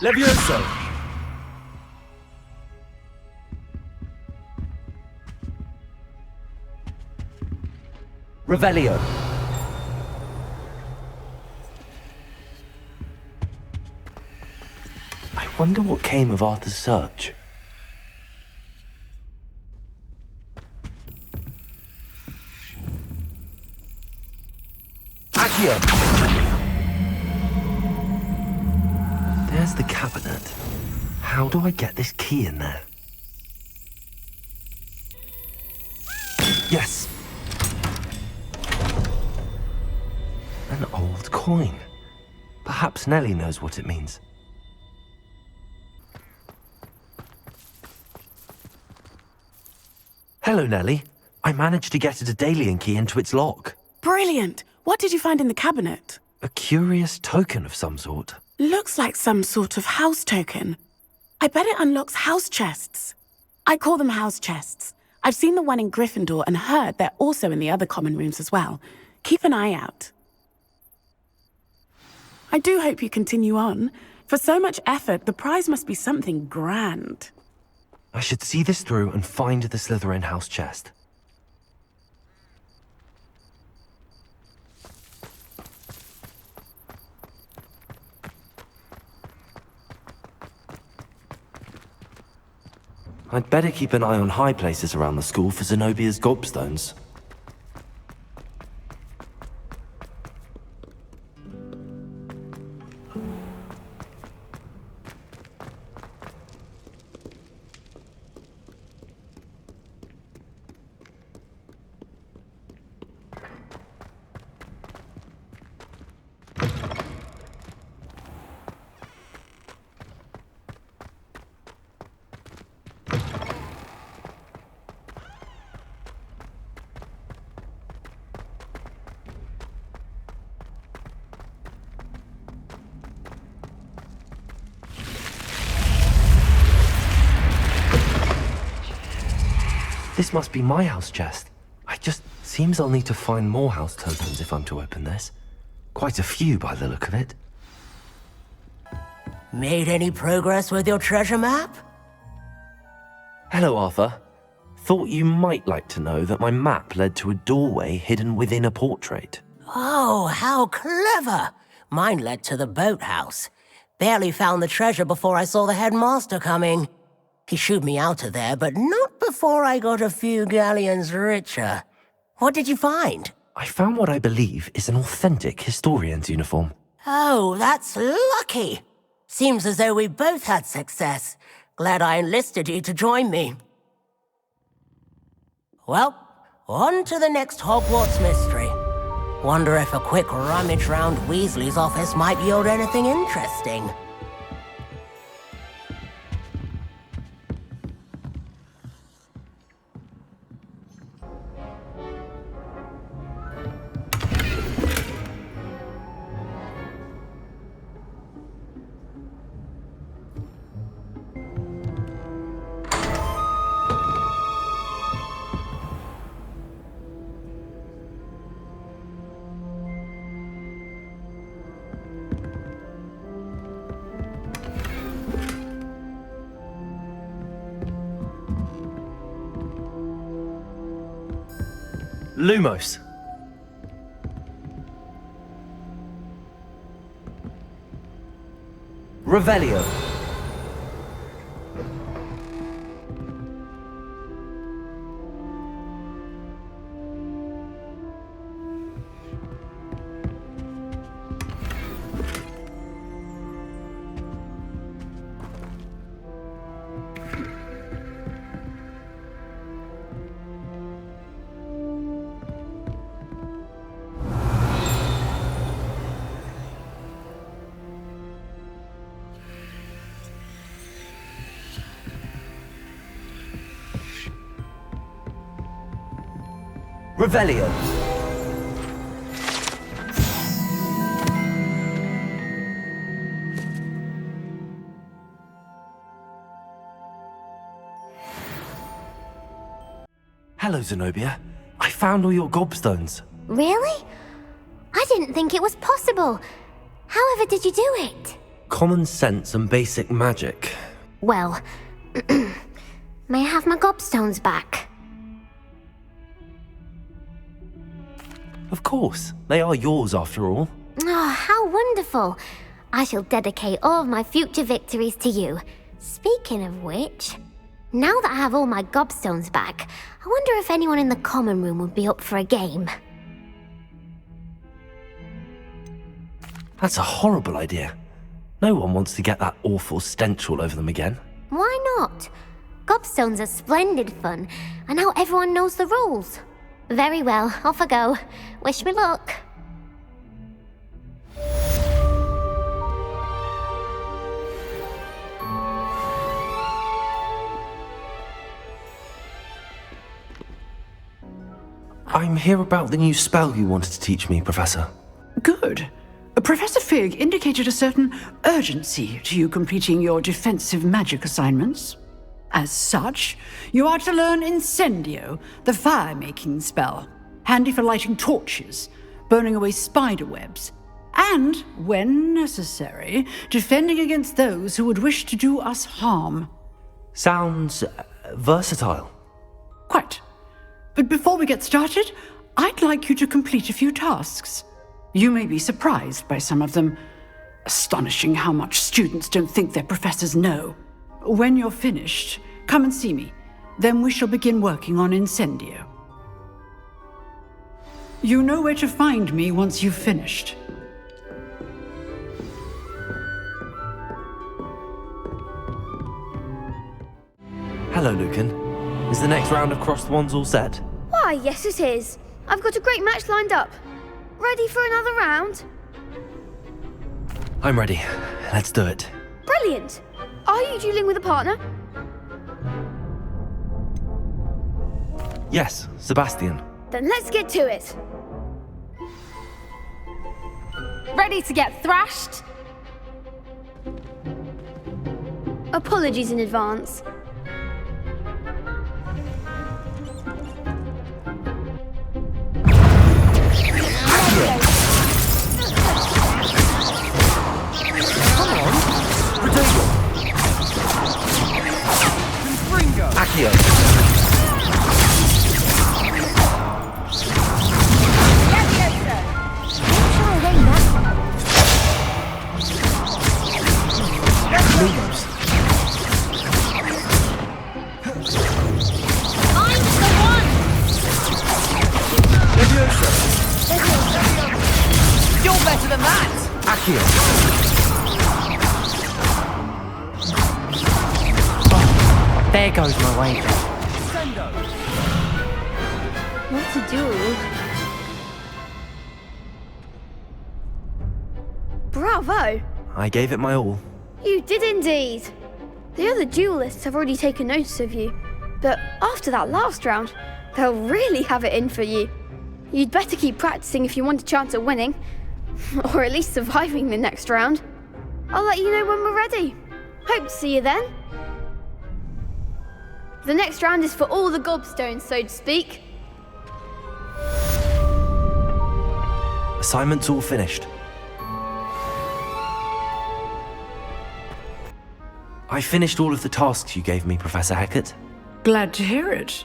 Levioso! Revelio. I wonder what came of Arthur's search. Accio! There's the cabinet. How do I get this key in there? Yes! An old coin. Perhaps Nellie knows what it means. Hello, Nellie. I managed to get a Daedalian key into its lock. Brilliant! What did you find in the cabinet? A curious token of some sort. Looks like some sort of house token. I bet it unlocks house chests. I call them house chests. I've seen the one in Gryffindor and heard they're also in the other common rooms as well. Keep an eye out. I do hope you continue on. For so much effort, the prize must be something grand. I should see this through and find the Slytherin house chest. I'd better keep an eye on high places around the school for Zenobia's gobstones. This must be my house chest. Seems I'll need to find more house tokens if I'm to open this. Quite a few by the look of it. Made any progress with your treasure map? Hello, Arthur. Thought you might like to know that my map led to a doorway hidden within a portrait. Oh, how clever! Mine led to the boathouse. Barely found the treasure before I saw the headmaster coming. He shooed me out of there, but not before I got a few galleons richer. What did you find? I found what I believe is an authentic historian's uniform. Oh, that's lucky. Seems as though we both had success. Glad I enlisted you to join me. Well, on to the next Hogwarts mystery. Wonder if a quick rummage round Weasley's office might yield anything interesting. Lumos. Revelio. Revelio. Hello, Zenobia. I found all your gobstones. Really? I didn't think it was possible. However did you do it? Common sense and basic magic. Well, may I have my gobstones back? Of course. They are yours after all. Oh, how wonderful. I shall dedicate all of my future victories to you. Speaking of which, now that I have all my gobstones back, I wonder if anyone in the common room would be up for a game. That's a horrible idea. No one wants to get that awful stench all over them again. Why not? Gobstones are splendid fun, and now everyone knows the rules. Very well, off I go. Wish me luck. I'm here about the new spell you wanted to teach me, Professor. Good. Professor Fig indicated a certain urgency to you completing your defensive magic assignments. As such, you are to learn Incendio, the fire-making spell, handy for lighting torches, burning away spider webs, and, when necessary, defending against those who would wish to do us harm. Sounds versatile. Quite. But before we get started, I'd like you to complete a few tasks. You may be surprised by some of them. Astonishing how much students don't think their professors know. When you're finished, come and see me. Then we shall begin working on Incendio. You know where to find me once you've finished. Hello, Lucan. Is the next round of Cross the Wands all set? Why, yes it is. I've got a great match lined up. Ready for another round? I'm ready. Let's do it. Brilliant. Are you dueling with a partner? Yes, Sebastian. Then let's get to it. Ready to get thrashed? Apologies in advance. Accio. Moves. I'm the one! You're better than that! Accio. There goes my wager. What a duel. Bravo! I gave it my all. You did indeed. The other duelists have already taken notice of you, but after that last round, they'll really have it in for you. You'd better keep practicing if you want a chance at winning, or at least surviving the next round. I'll let you know when we're ready. Hope to see you then. The next round is for all the gobstones, so to speak. Assignment's all finished. I finished all of the tasks you gave me, Professor Hecat. Glad to hear it.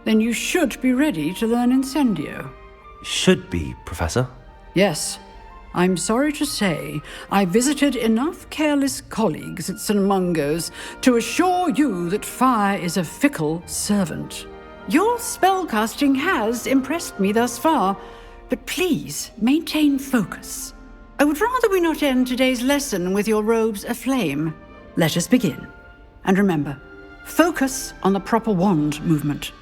Then you should be ready to learn Incendio. Should be, Professor. Yes. I'm sorry to say, I visited enough careless colleagues at St. Mungo's to assure you that fire is a fickle servant. Your spellcasting has impressed me thus far, but please maintain focus. I would rather we not end today's lesson with your robes aflame. Let us begin. And remember, focus on the proper wand movement.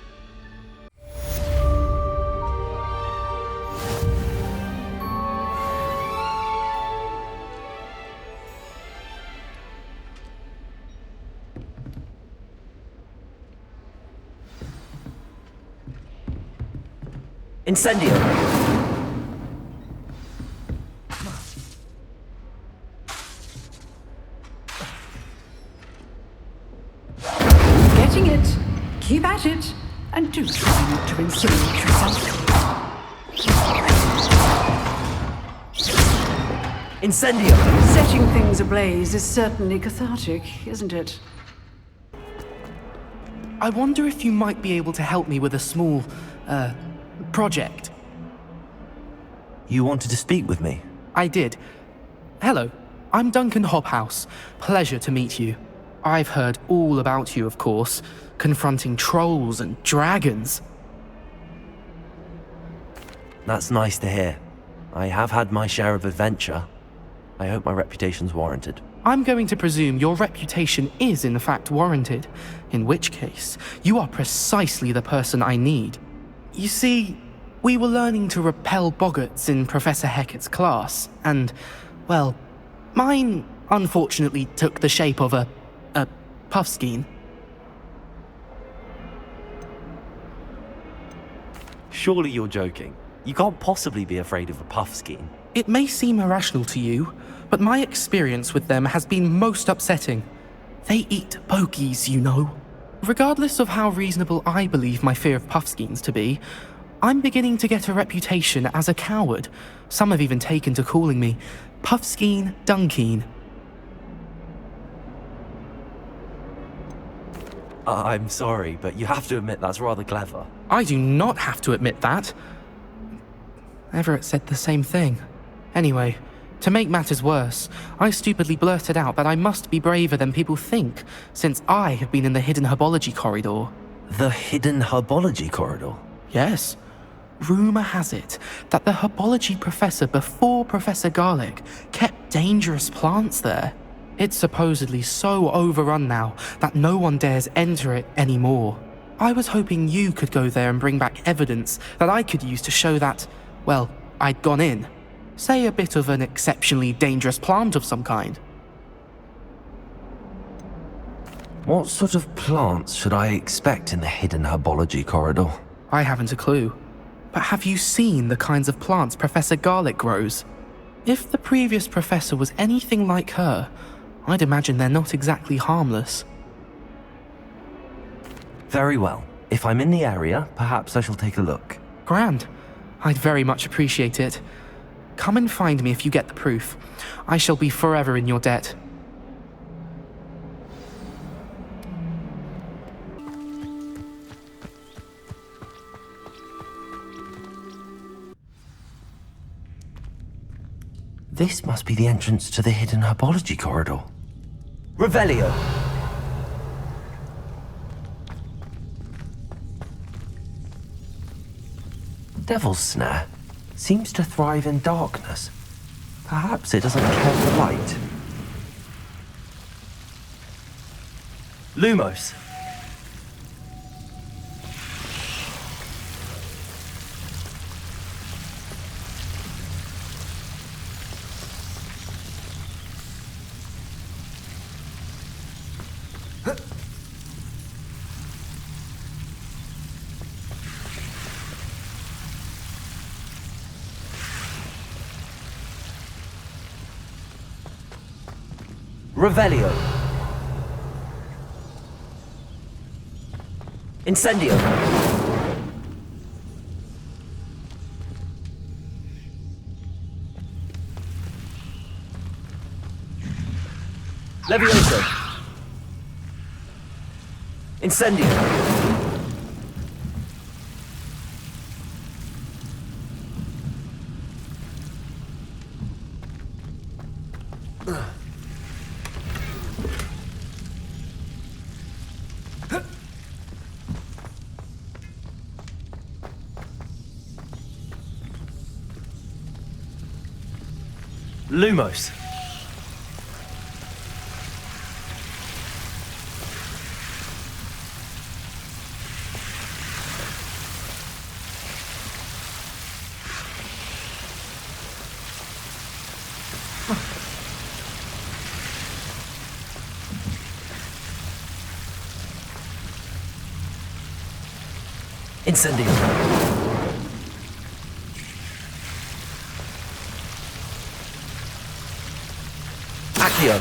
Incendio. Getting it. Keep at it. And do try not to incinerate yourself. Incendio. Setting things ablaze is certainly cathartic, isn't it? I wonder if you might be able to help me with a small, project. You wanted to speak with me? I did. Hello, I'm Duncan Hobhouse. Pleasure to meet you. I've heard all about you, of course, confronting trolls and dragons. That's nice to hear. I have had my share of adventure. I hope my reputation's warranted. I'm going to presume your reputation is in fact warranted, in which case, you are precisely the person I need. You see, we were learning to repel boggarts in Professor Hecat's class, and, well, mine unfortunately took the shape of a puffskein. Surely you're joking. You can't possibly be afraid of a puffskein. It may seem irrational to you, but my experience with them has been most upsetting. They eat bogies, you know. Regardless of how reasonable I believe my fear of puffskeins to be, I'm beginning to get a reputation as a coward. Some have even taken to calling me Puffskein Dunkeen. I'm sorry, but you have to admit that's rather clever. I do not have to admit that. Everett said the same thing. Anyway, to make matters worse, I stupidly blurted out that I must be braver than people think, since I have been in the hidden herbology corridor. The hidden herbology corridor? Yes. Rumour has it that the herbology professor before Professor Garlic kept dangerous plants there. It's supposedly so overrun now that no one dares enter it anymore. I was hoping you could go there and bring back evidence that I could use to show that, well, I'd gone in. Say a bit of an exceptionally dangerous plant of some kind. What sort of plants should I expect in the hidden herbology corridor? I haven't a clue. But have you seen the kinds of plants Professor Garlic grows? If the previous professor was anything like her, I'd imagine they're not exactly harmless. Very well. If I'm in the area, perhaps I shall take a look. Grand. I'd very much appreciate it. Come and find me if you get the proof. I shall be forever in your debt. This must be the entrance to the hidden herbology corridor. Revelio! Devil's Snare seems to thrive in darkness. Perhaps it doesn't care for light. Lumos. Revelio. Incendio. Levioso. Incendio. Lumos. Incendio. Accio.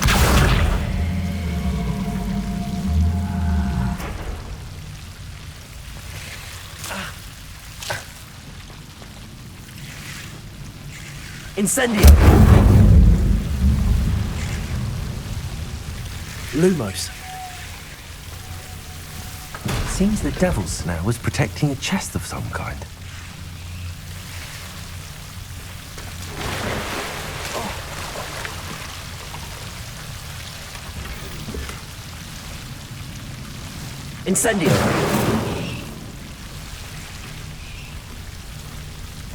Incendio. Lumos. Seems the Devil's Snare was protecting a chest of some kind. Incendio.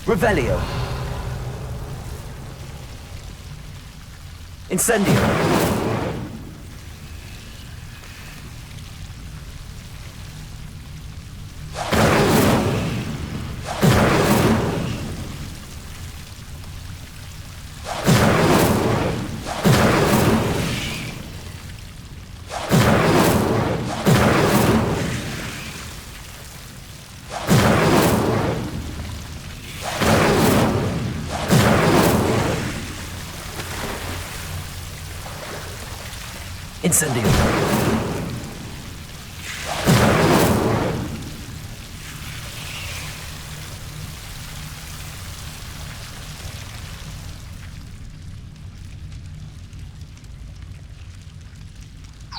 Revelio. Incendio! Incendio!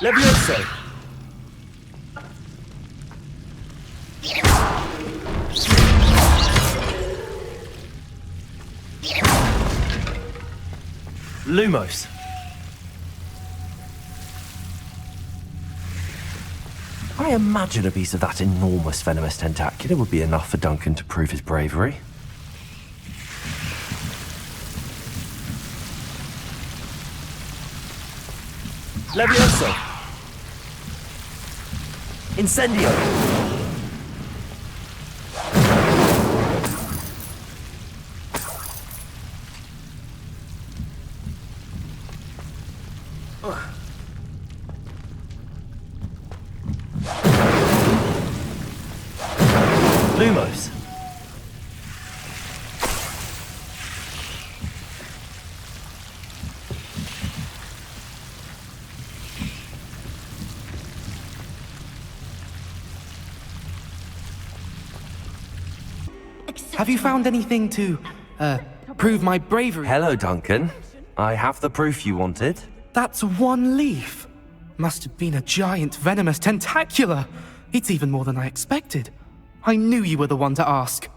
Levioso! Lumos! I imagine a piece of that enormous venomous tentacular would be enough for Duncan to prove his bravery. Levioso! Incendio! Lumos. Have you found anything to, prove my bravery? Hello, Duncan. I have the proof you wanted. That's one leaf. Must have been a giant venomous tentacula. It's even more than I expected. I knew you were the one to ask.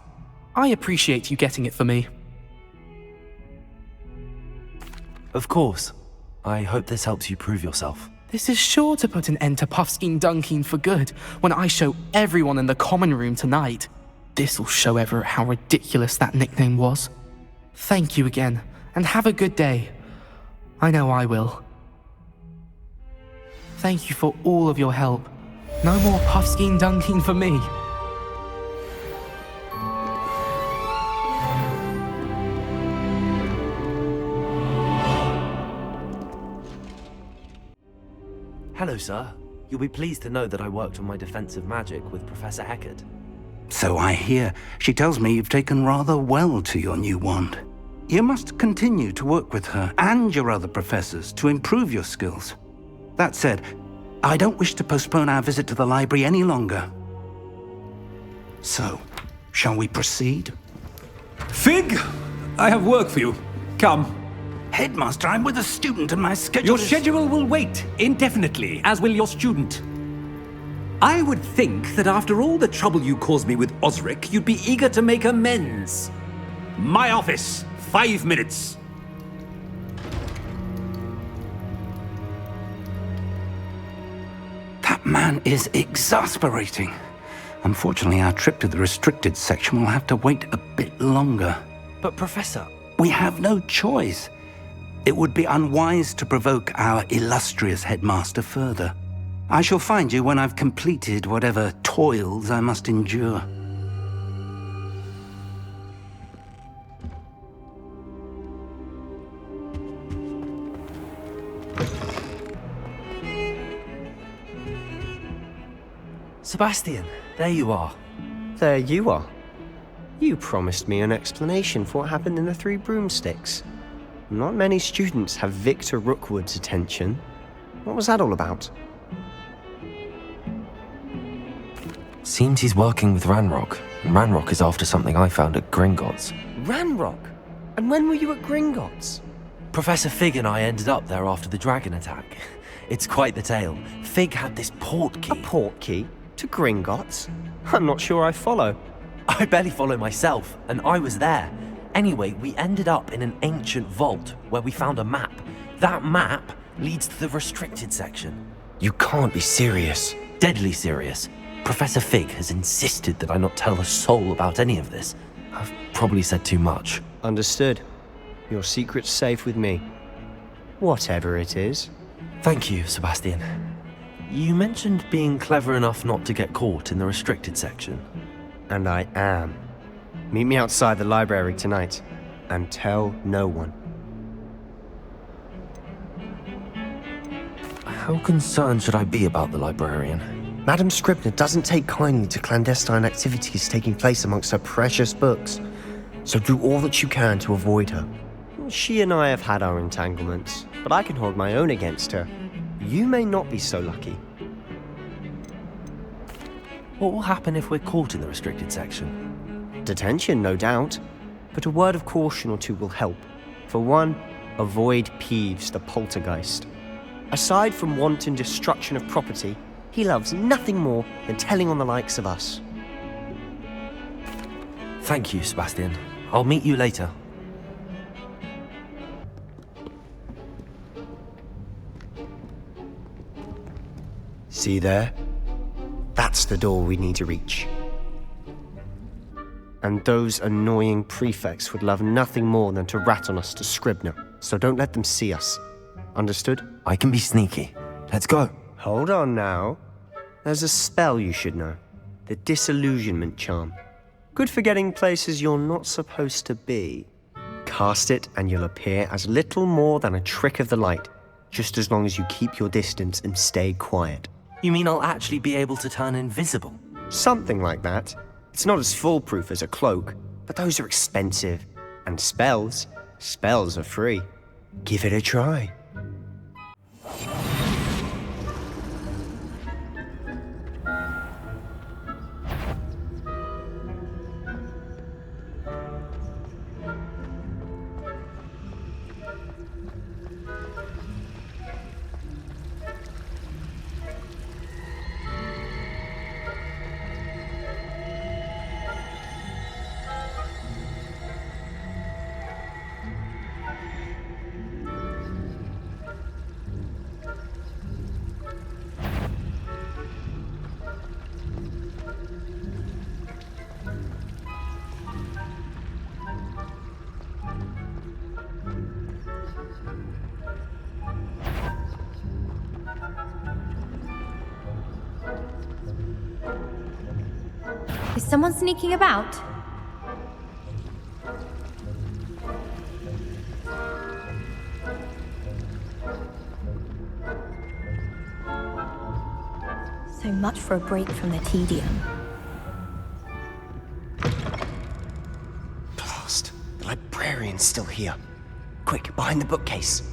I appreciate you getting it for me. Of course. I hope this helps you prove yourself. This is sure to put an end to Puffskein Dunkin for good when I show everyone in the common room tonight. This'll show Everett how ridiculous that nickname was. Thank you again, and have a good day. I know I will. Thank you for all of your help. No more Puffskein Dunkin for me. Hello, sir. You'll be pleased to know that I worked on my defensive magic with Professor Heckard. So I hear. She tells me you've taken rather well to your new wand. You must continue to work with her and your other professors to improve your skills. That said, I don't wish to postpone our visit to the library any longer. So, shall we proceed? Fig! I have work for you. Come. Headmaster, I'm with a student and my schedule Your schedule will wait indefinitely, as will your student. I would think that after all the trouble you caused me with Osric, you'd be eager to make amends. My office, 5 minutes. That man is exasperating. Unfortunately, our trip to the restricted section will have to wait a bit longer. But Professor... We have no choice. It would be unwise to provoke our illustrious headmaster further. I shall find you when I've completed whatever toils I must endure. Sebastian, there you are. There you are. You promised me an explanation for what happened in the Three Broomsticks. Not many students have Victor Rookwood's attention. What was that all about? Seems he's working with Ranrock, and Ranrock is after something I found at Gringotts. Ranrock? And when were you at Gringotts? Professor Fig and I ended up there after the dragon attack. It's quite the tale. Fig had this port key. A port key? To Gringotts? I'm not sure I follow. I barely follow myself, and I was there. Anyway, we ended up in an ancient vault where we found a map. That map leads to the restricted section. You can't be serious. Deadly serious. Professor Fig has insisted that I not tell a soul about any of this. I've probably said too much. Understood. Your secret's safe with me. Whatever it is. Thank you, Sebastian. You mentioned being clever enough not to get caught in the restricted section. And I am. Meet me outside the library tonight, and tell no one. How concerned should I be about the librarian? Madame Scribner doesn't take kindly to clandestine activities taking place amongst her precious books, so do all that you can to avoid her. She and I have had our entanglements, but I can hold my own against her. You may not be so lucky. What will happen if we're caught in the restricted section? Detention, no doubt, but a word of caution or two will help. For one, avoid Peeves, the poltergeist. Aside from wanton destruction of property, he loves nothing more than telling on the likes of us. Thank you, Sebastian. I'll meet you later. See there? That's the door we need to reach. And those annoying prefects would love nothing more than to rat on us to Scribner, so don't let them see us. Understood? I can be sneaky. Let's go. Hold on now. There's a spell you should know. The disillusionment charm. Good for getting places you're not supposed to be. Cast it and you'll appear as little more than a trick of the light, just as long as you keep your distance and stay quiet. You mean I'll actually be able to turn invisible? Something like that. It's not as foolproof as a cloak, but those are expensive. And spells are free. Give it a try. Is someone sneaking about? So much for a break from the tedium. Blast. The librarian's still here. Quick, behind the bookcase.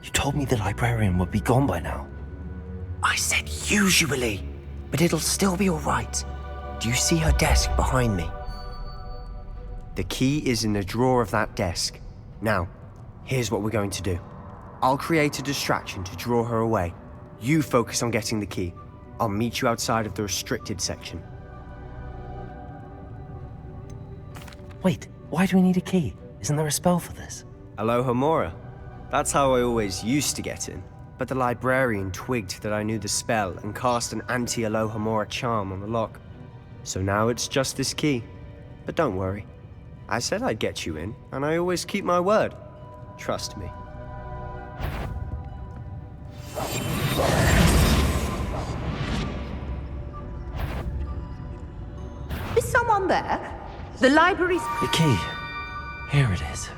You told me the librarian would be gone by now. I said usually, but it'll still be all right. Do you see her desk behind me? The key is in the drawer of that desk. Now, here's what we're going to do. I'll create a distraction to draw her away. You focus on getting the key. I'll meet you outside of the restricted section. Wait, why do we need a key? Isn't there a spell for this? Alohomora. That's how I always used to get in. But the librarian twigged that I knew the spell and cast an anti-Alohomora charm on the lock. So now it's just this key. But don't worry. I said I'd get you in, and I always keep my word. Trust me. Is someone there? The library's... The key. Here it is.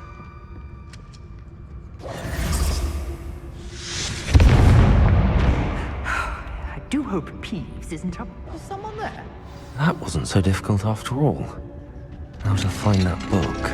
I do hope Peeves isn't up. Is someone there? That wasn't so difficult after all. Now to find that book.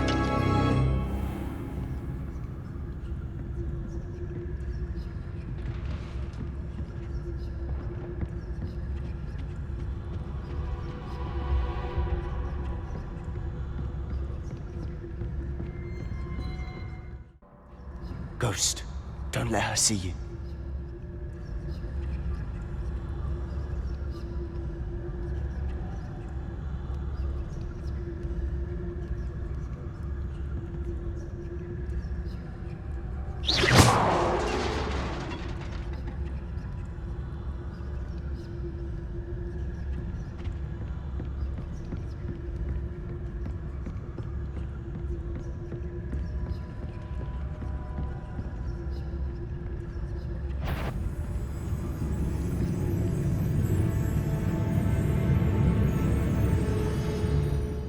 Ghost, don't let her see you.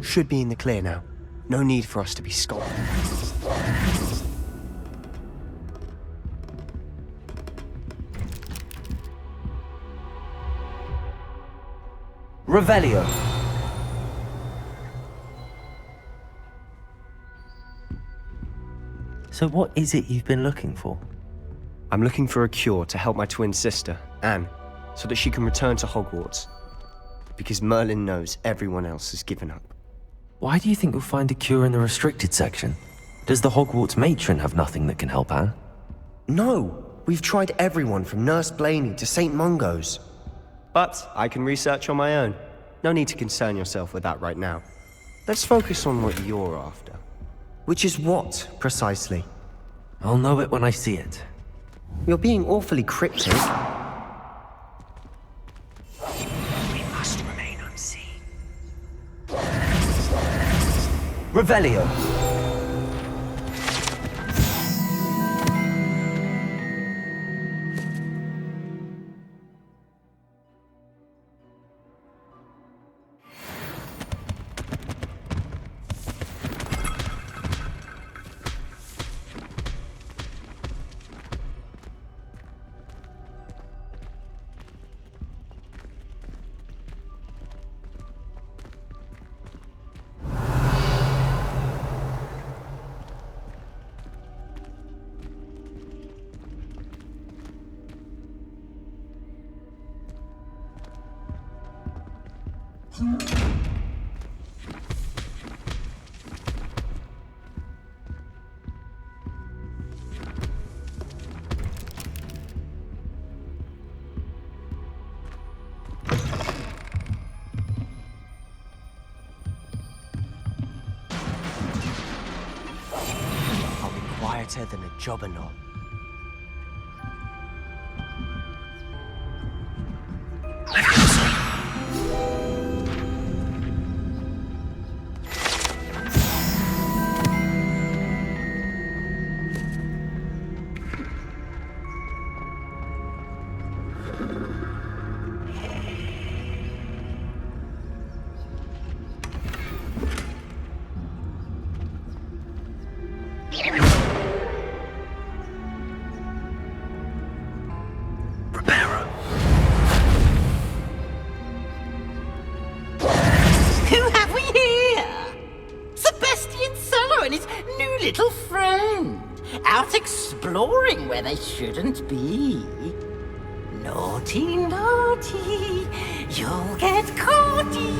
should be in the clear now. No need for us to be scolded. Revelio. So what is it you've been looking for? I'm looking for a cure to help my twin sister, Anne, so that she can return to Hogwarts. Because Merlin knows everyone else has given up. Why do you think you'll find a cure in the restricted section? Does the Hogwarts matron have nothing that can help Anne? No! We've tried everyone from Nurse Blaney to St. Mungo's. But I can research on my own. No need to concern yourself with that right now. Let's focus on what you're after. Which is what, precisely? I'll know it when I see it. You're being awfully cryptic. We must remain unseen. Revelio. I'll be quieter than a jobberknoll. Who have we here? Sebastian Solo and his new little friend. Out exploring where they shouldn't be. Naughty, naughty, you'll get caughty.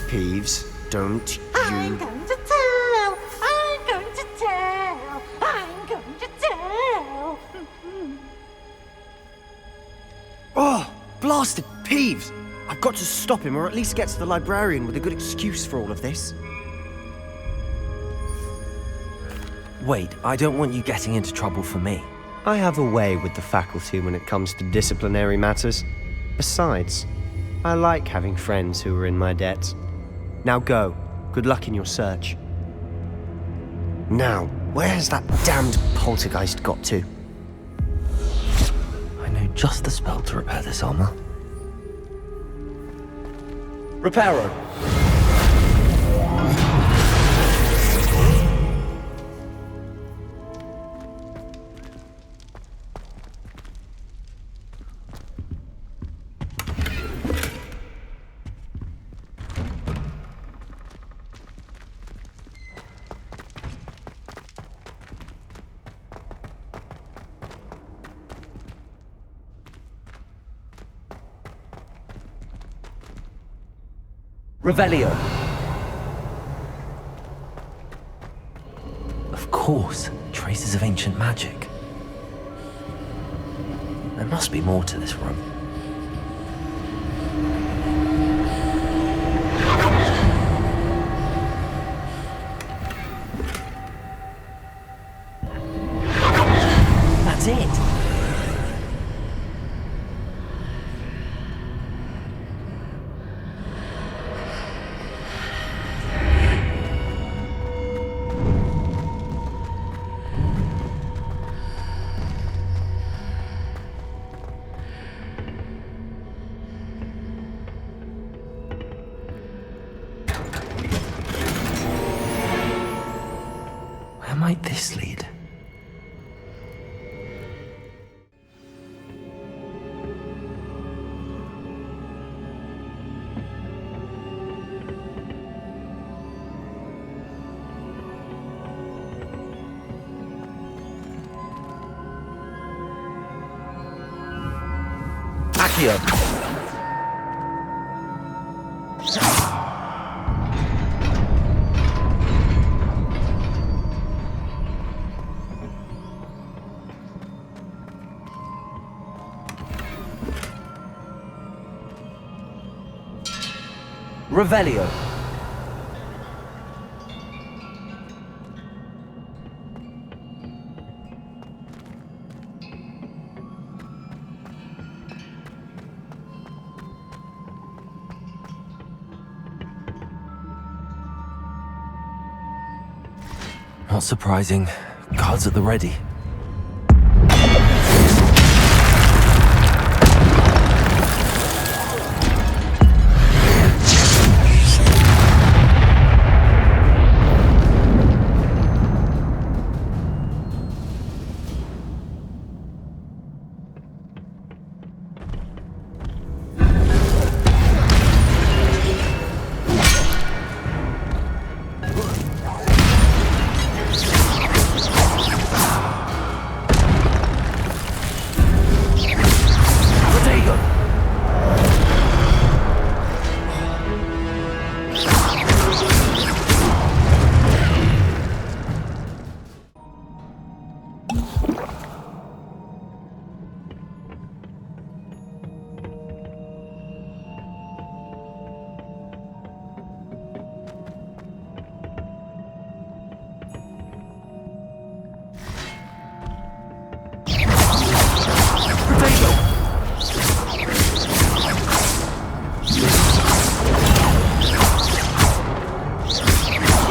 Peeves, don't I'm you... going to tell, I'm going to tell, I'm going to tell. Oh, blasted Peeves! I've got to stop him, or at least get to the librarian with a good excuse for all of this. Wait, I don't want you getting into trouble for me. I have a way with the faculty when it comes to disciplinary matters. Besides, I like having friends who are in my debt. Now go. Good luck in your search. Now, where has that damned poltergeist got to? I know just the spell to repair this armor. Reparo. Revelio. Of course, traces of ancient magic. There must be more to this room. That's it. might this lead? Accio. Revelio. Not surprising. Cards at the ready.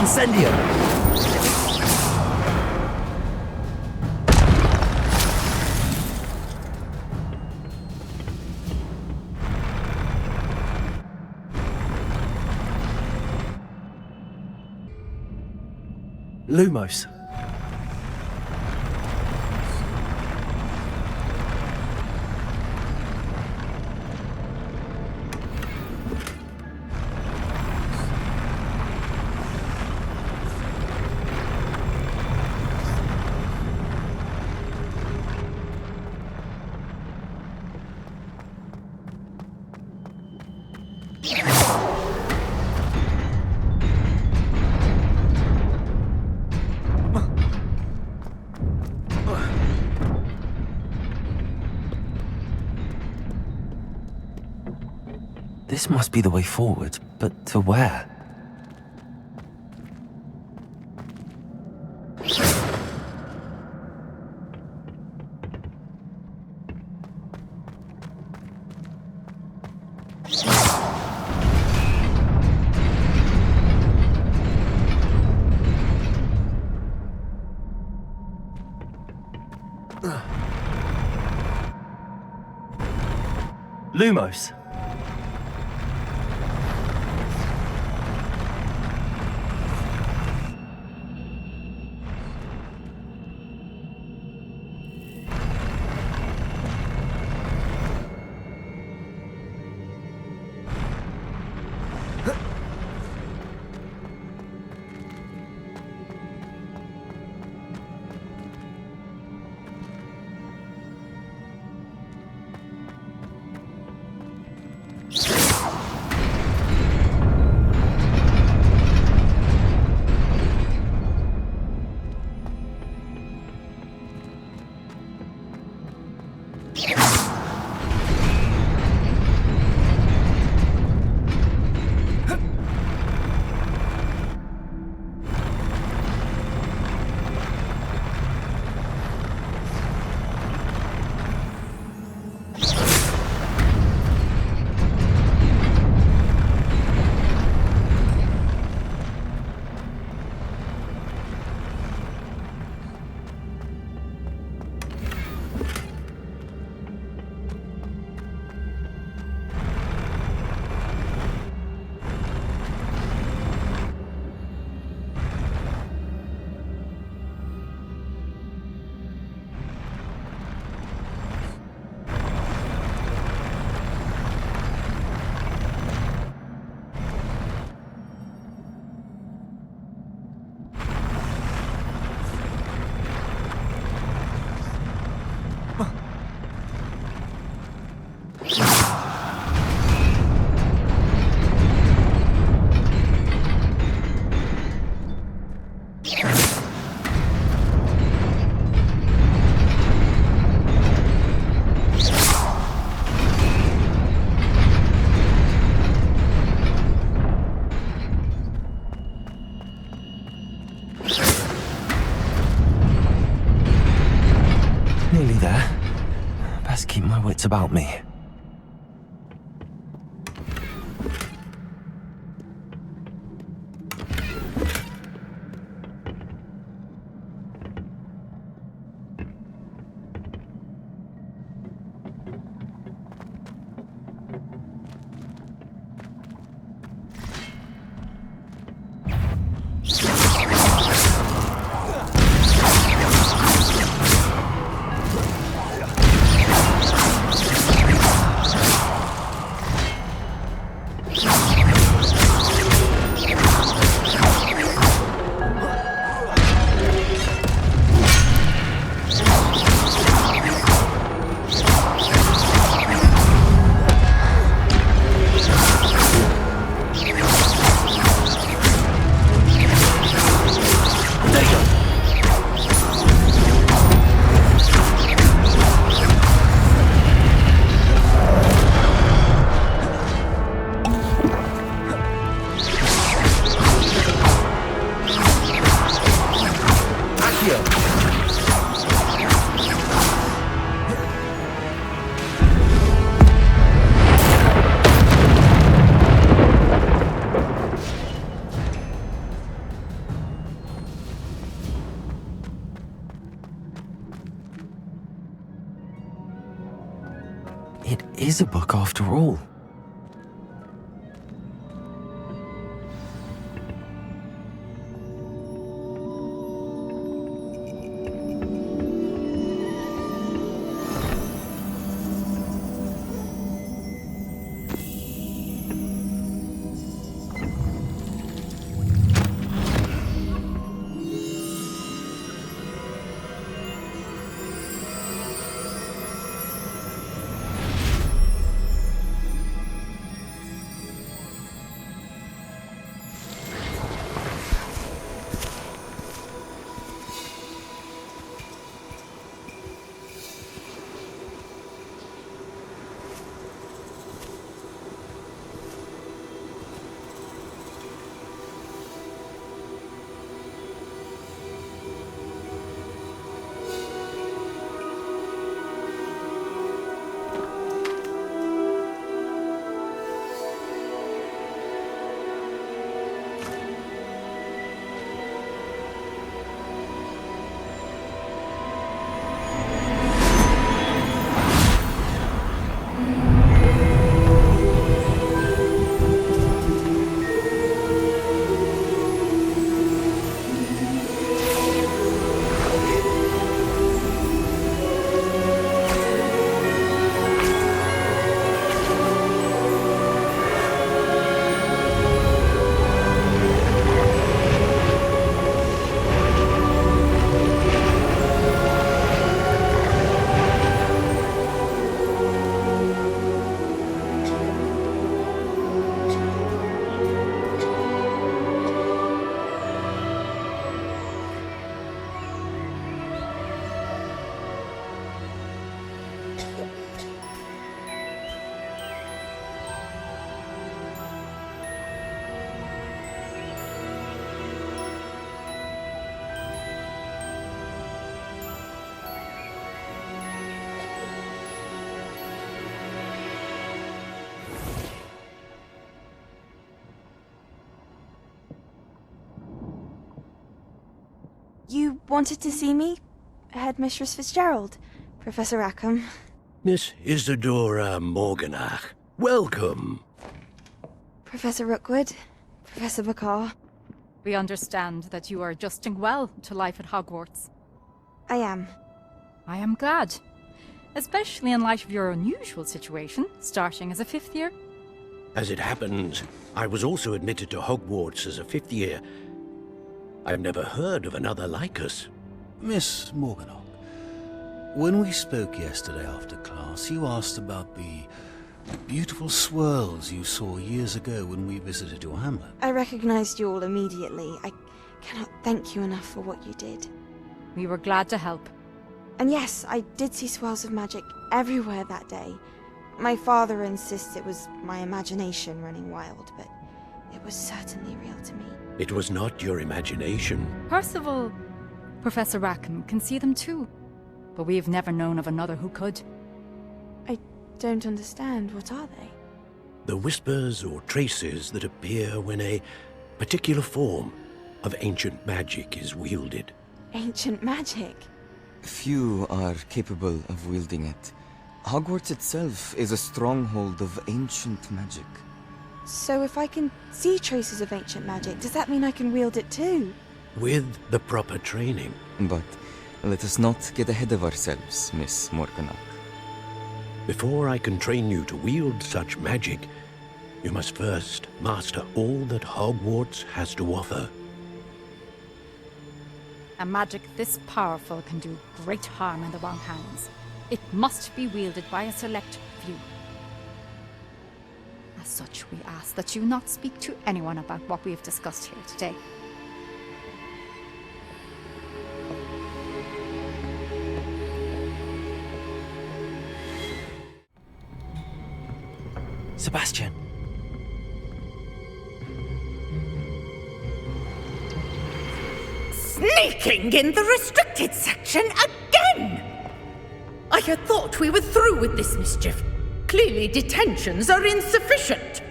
Incendio. Lumos. This must be the way forward, but to where? Lumos. Nearly there. Best keep my wits about me. It is a book after all. You wanted to see me? Headmistress Fitzgerald, Professor Rackham. Miss Isadora Morganach, welcome. Professor Rookwood, Professor Bakar. We understand that you are adjusting well to life at Hogwarts. I am. I am glad. Especially in light of your unusual situation, starting as a 5th year. As it happens, I was also admitted to Hogwarts as a 5th year. I've never heard of another like us. Miss Morganach, when we spoke yesterday after class, you asked about the beautiful swirls you saw years ago when we visited your hamlet. I recognized you all immediately. I cannot thank you enough for what you did. We were glad to help. And yes, I did see swirls of magic everywhere that day. My father insists it was my imagination running wild, but it was certainly real to me. It was not your imagination. Percival, Professor Rackham can see them too, but we've never known of another who could. I don't understand. What are they? The whispers or traces that appear when a particular form of ancient magic is wielded. Ancient magic? Few are capable of wielding it. Hogwarts itself is a stronghold of ancient magic. So if I can see traces of ancient magic, does that mean I can wield it too? With the proper training. But let us not get ahead of ourselves, Miss Morganach. Before I can train you to wield such magic, you must first master all that Hogwarts has to offer. A magic this powerful can do great harm in the wrong hands. It must be wielded by a select few. As such, we ask that you not speak to anyone about what we have discussed here today. Sebastian. Sneaking in the restricted section again! I had thought we were through with this mischief. Clearly detentions are insufficient.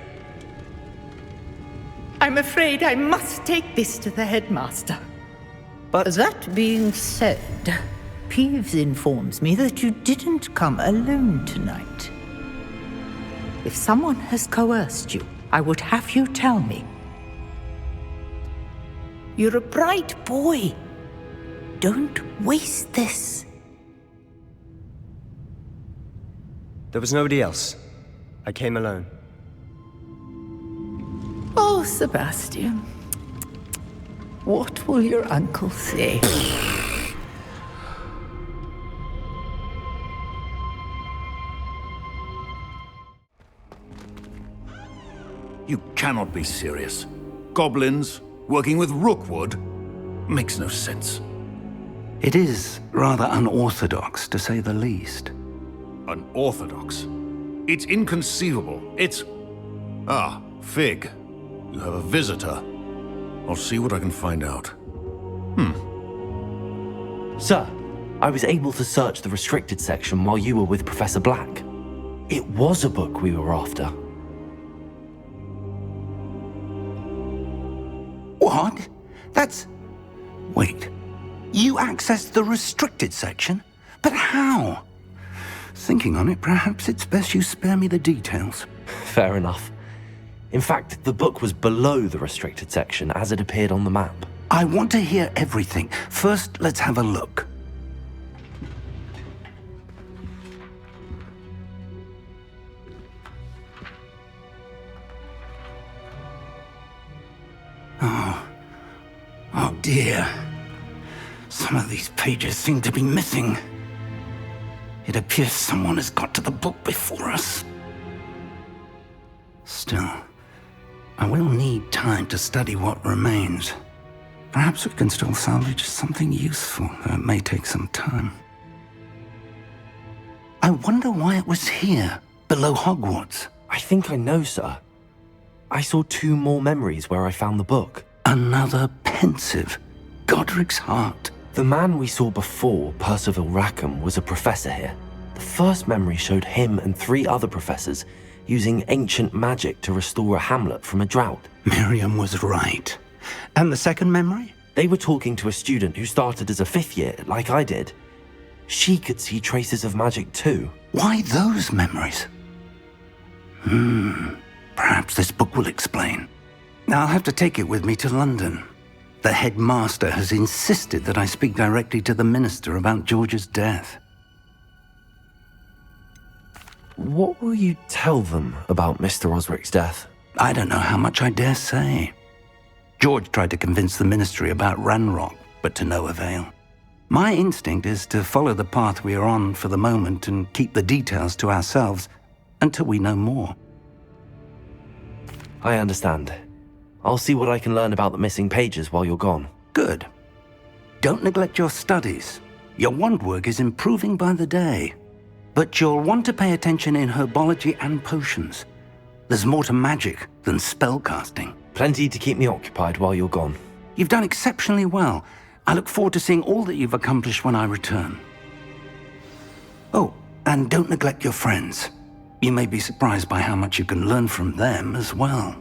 I'm afraid I must take this to the headmaster. But that being said, Peeves informs me that you didn't come alone tonight. If someone has coerced you, I would have you tell me. You're a bright boy. Don't waste this. There was nobody else. I came alone. Oh, Sebastian. What will your uncle say? You cannot be serious. Goblins working with Rookwood makes no sense. It is rather unorthodox, to say the least. Unorthodox? It's inconceivable. It's... Ah, Fig. You have a visitor. I'll see what I can find out. Sir, I was able to search the restricted section while you were with Professor Black. It was a book we were after. What? That's... Wait. You accessed the restricted section? But how? Thinking on it, perhaps it's best you spare me the details. Fair enough. In fact, the book was below the restricted section as it appeared on the map. I want to hear everything. First, let's have a look. Oh dear. Some of these pages seem to be missing. It appears someone has got to the book before us. Still, I will need time to study what remains. Perhaps we can still salvage something useful, though it may take some time. I wonder why it was here, below Hogwarts. I think I know, sir. I saw 2 more memories where I found the book. Another pensive. Godric's heart. The man we saw before, Percival Rackham, was a professor here. The first memory showed him and 3 other professors using ancient magic to restore a hamlet from a drought. Miriam was right. And the second memory? They were talking to a student who started as a 5th year, like I did. She could see traces of magic too. Why those memories? Perhaps this book will explain. I'll have to take it with me to London. The headmaster has insisted that I speak directly to the minister about George's death. What will you tell them about Mr. Osric's death? I don't know how much I dare say. George tried to convince the ministry about Ranrock, but to no avail. My instinct is to follow the path we are on for the moment and keep the details to ourselves until we know more. I understand. I'll see what I can learn about the missing pages while you're gone. Good. Don't neglect your studies. Your wand work is improving by the day. But you'll want to pay attention in herbology and potions. There's more to magic than spellcasting. Plenty to keep me occupied while you're gone. You've done exceptionally well. I look forward to seeing all that you've accomplished when I return. Oh, and don't neglect your friends. You may be surprised by how much you can learn from them as well.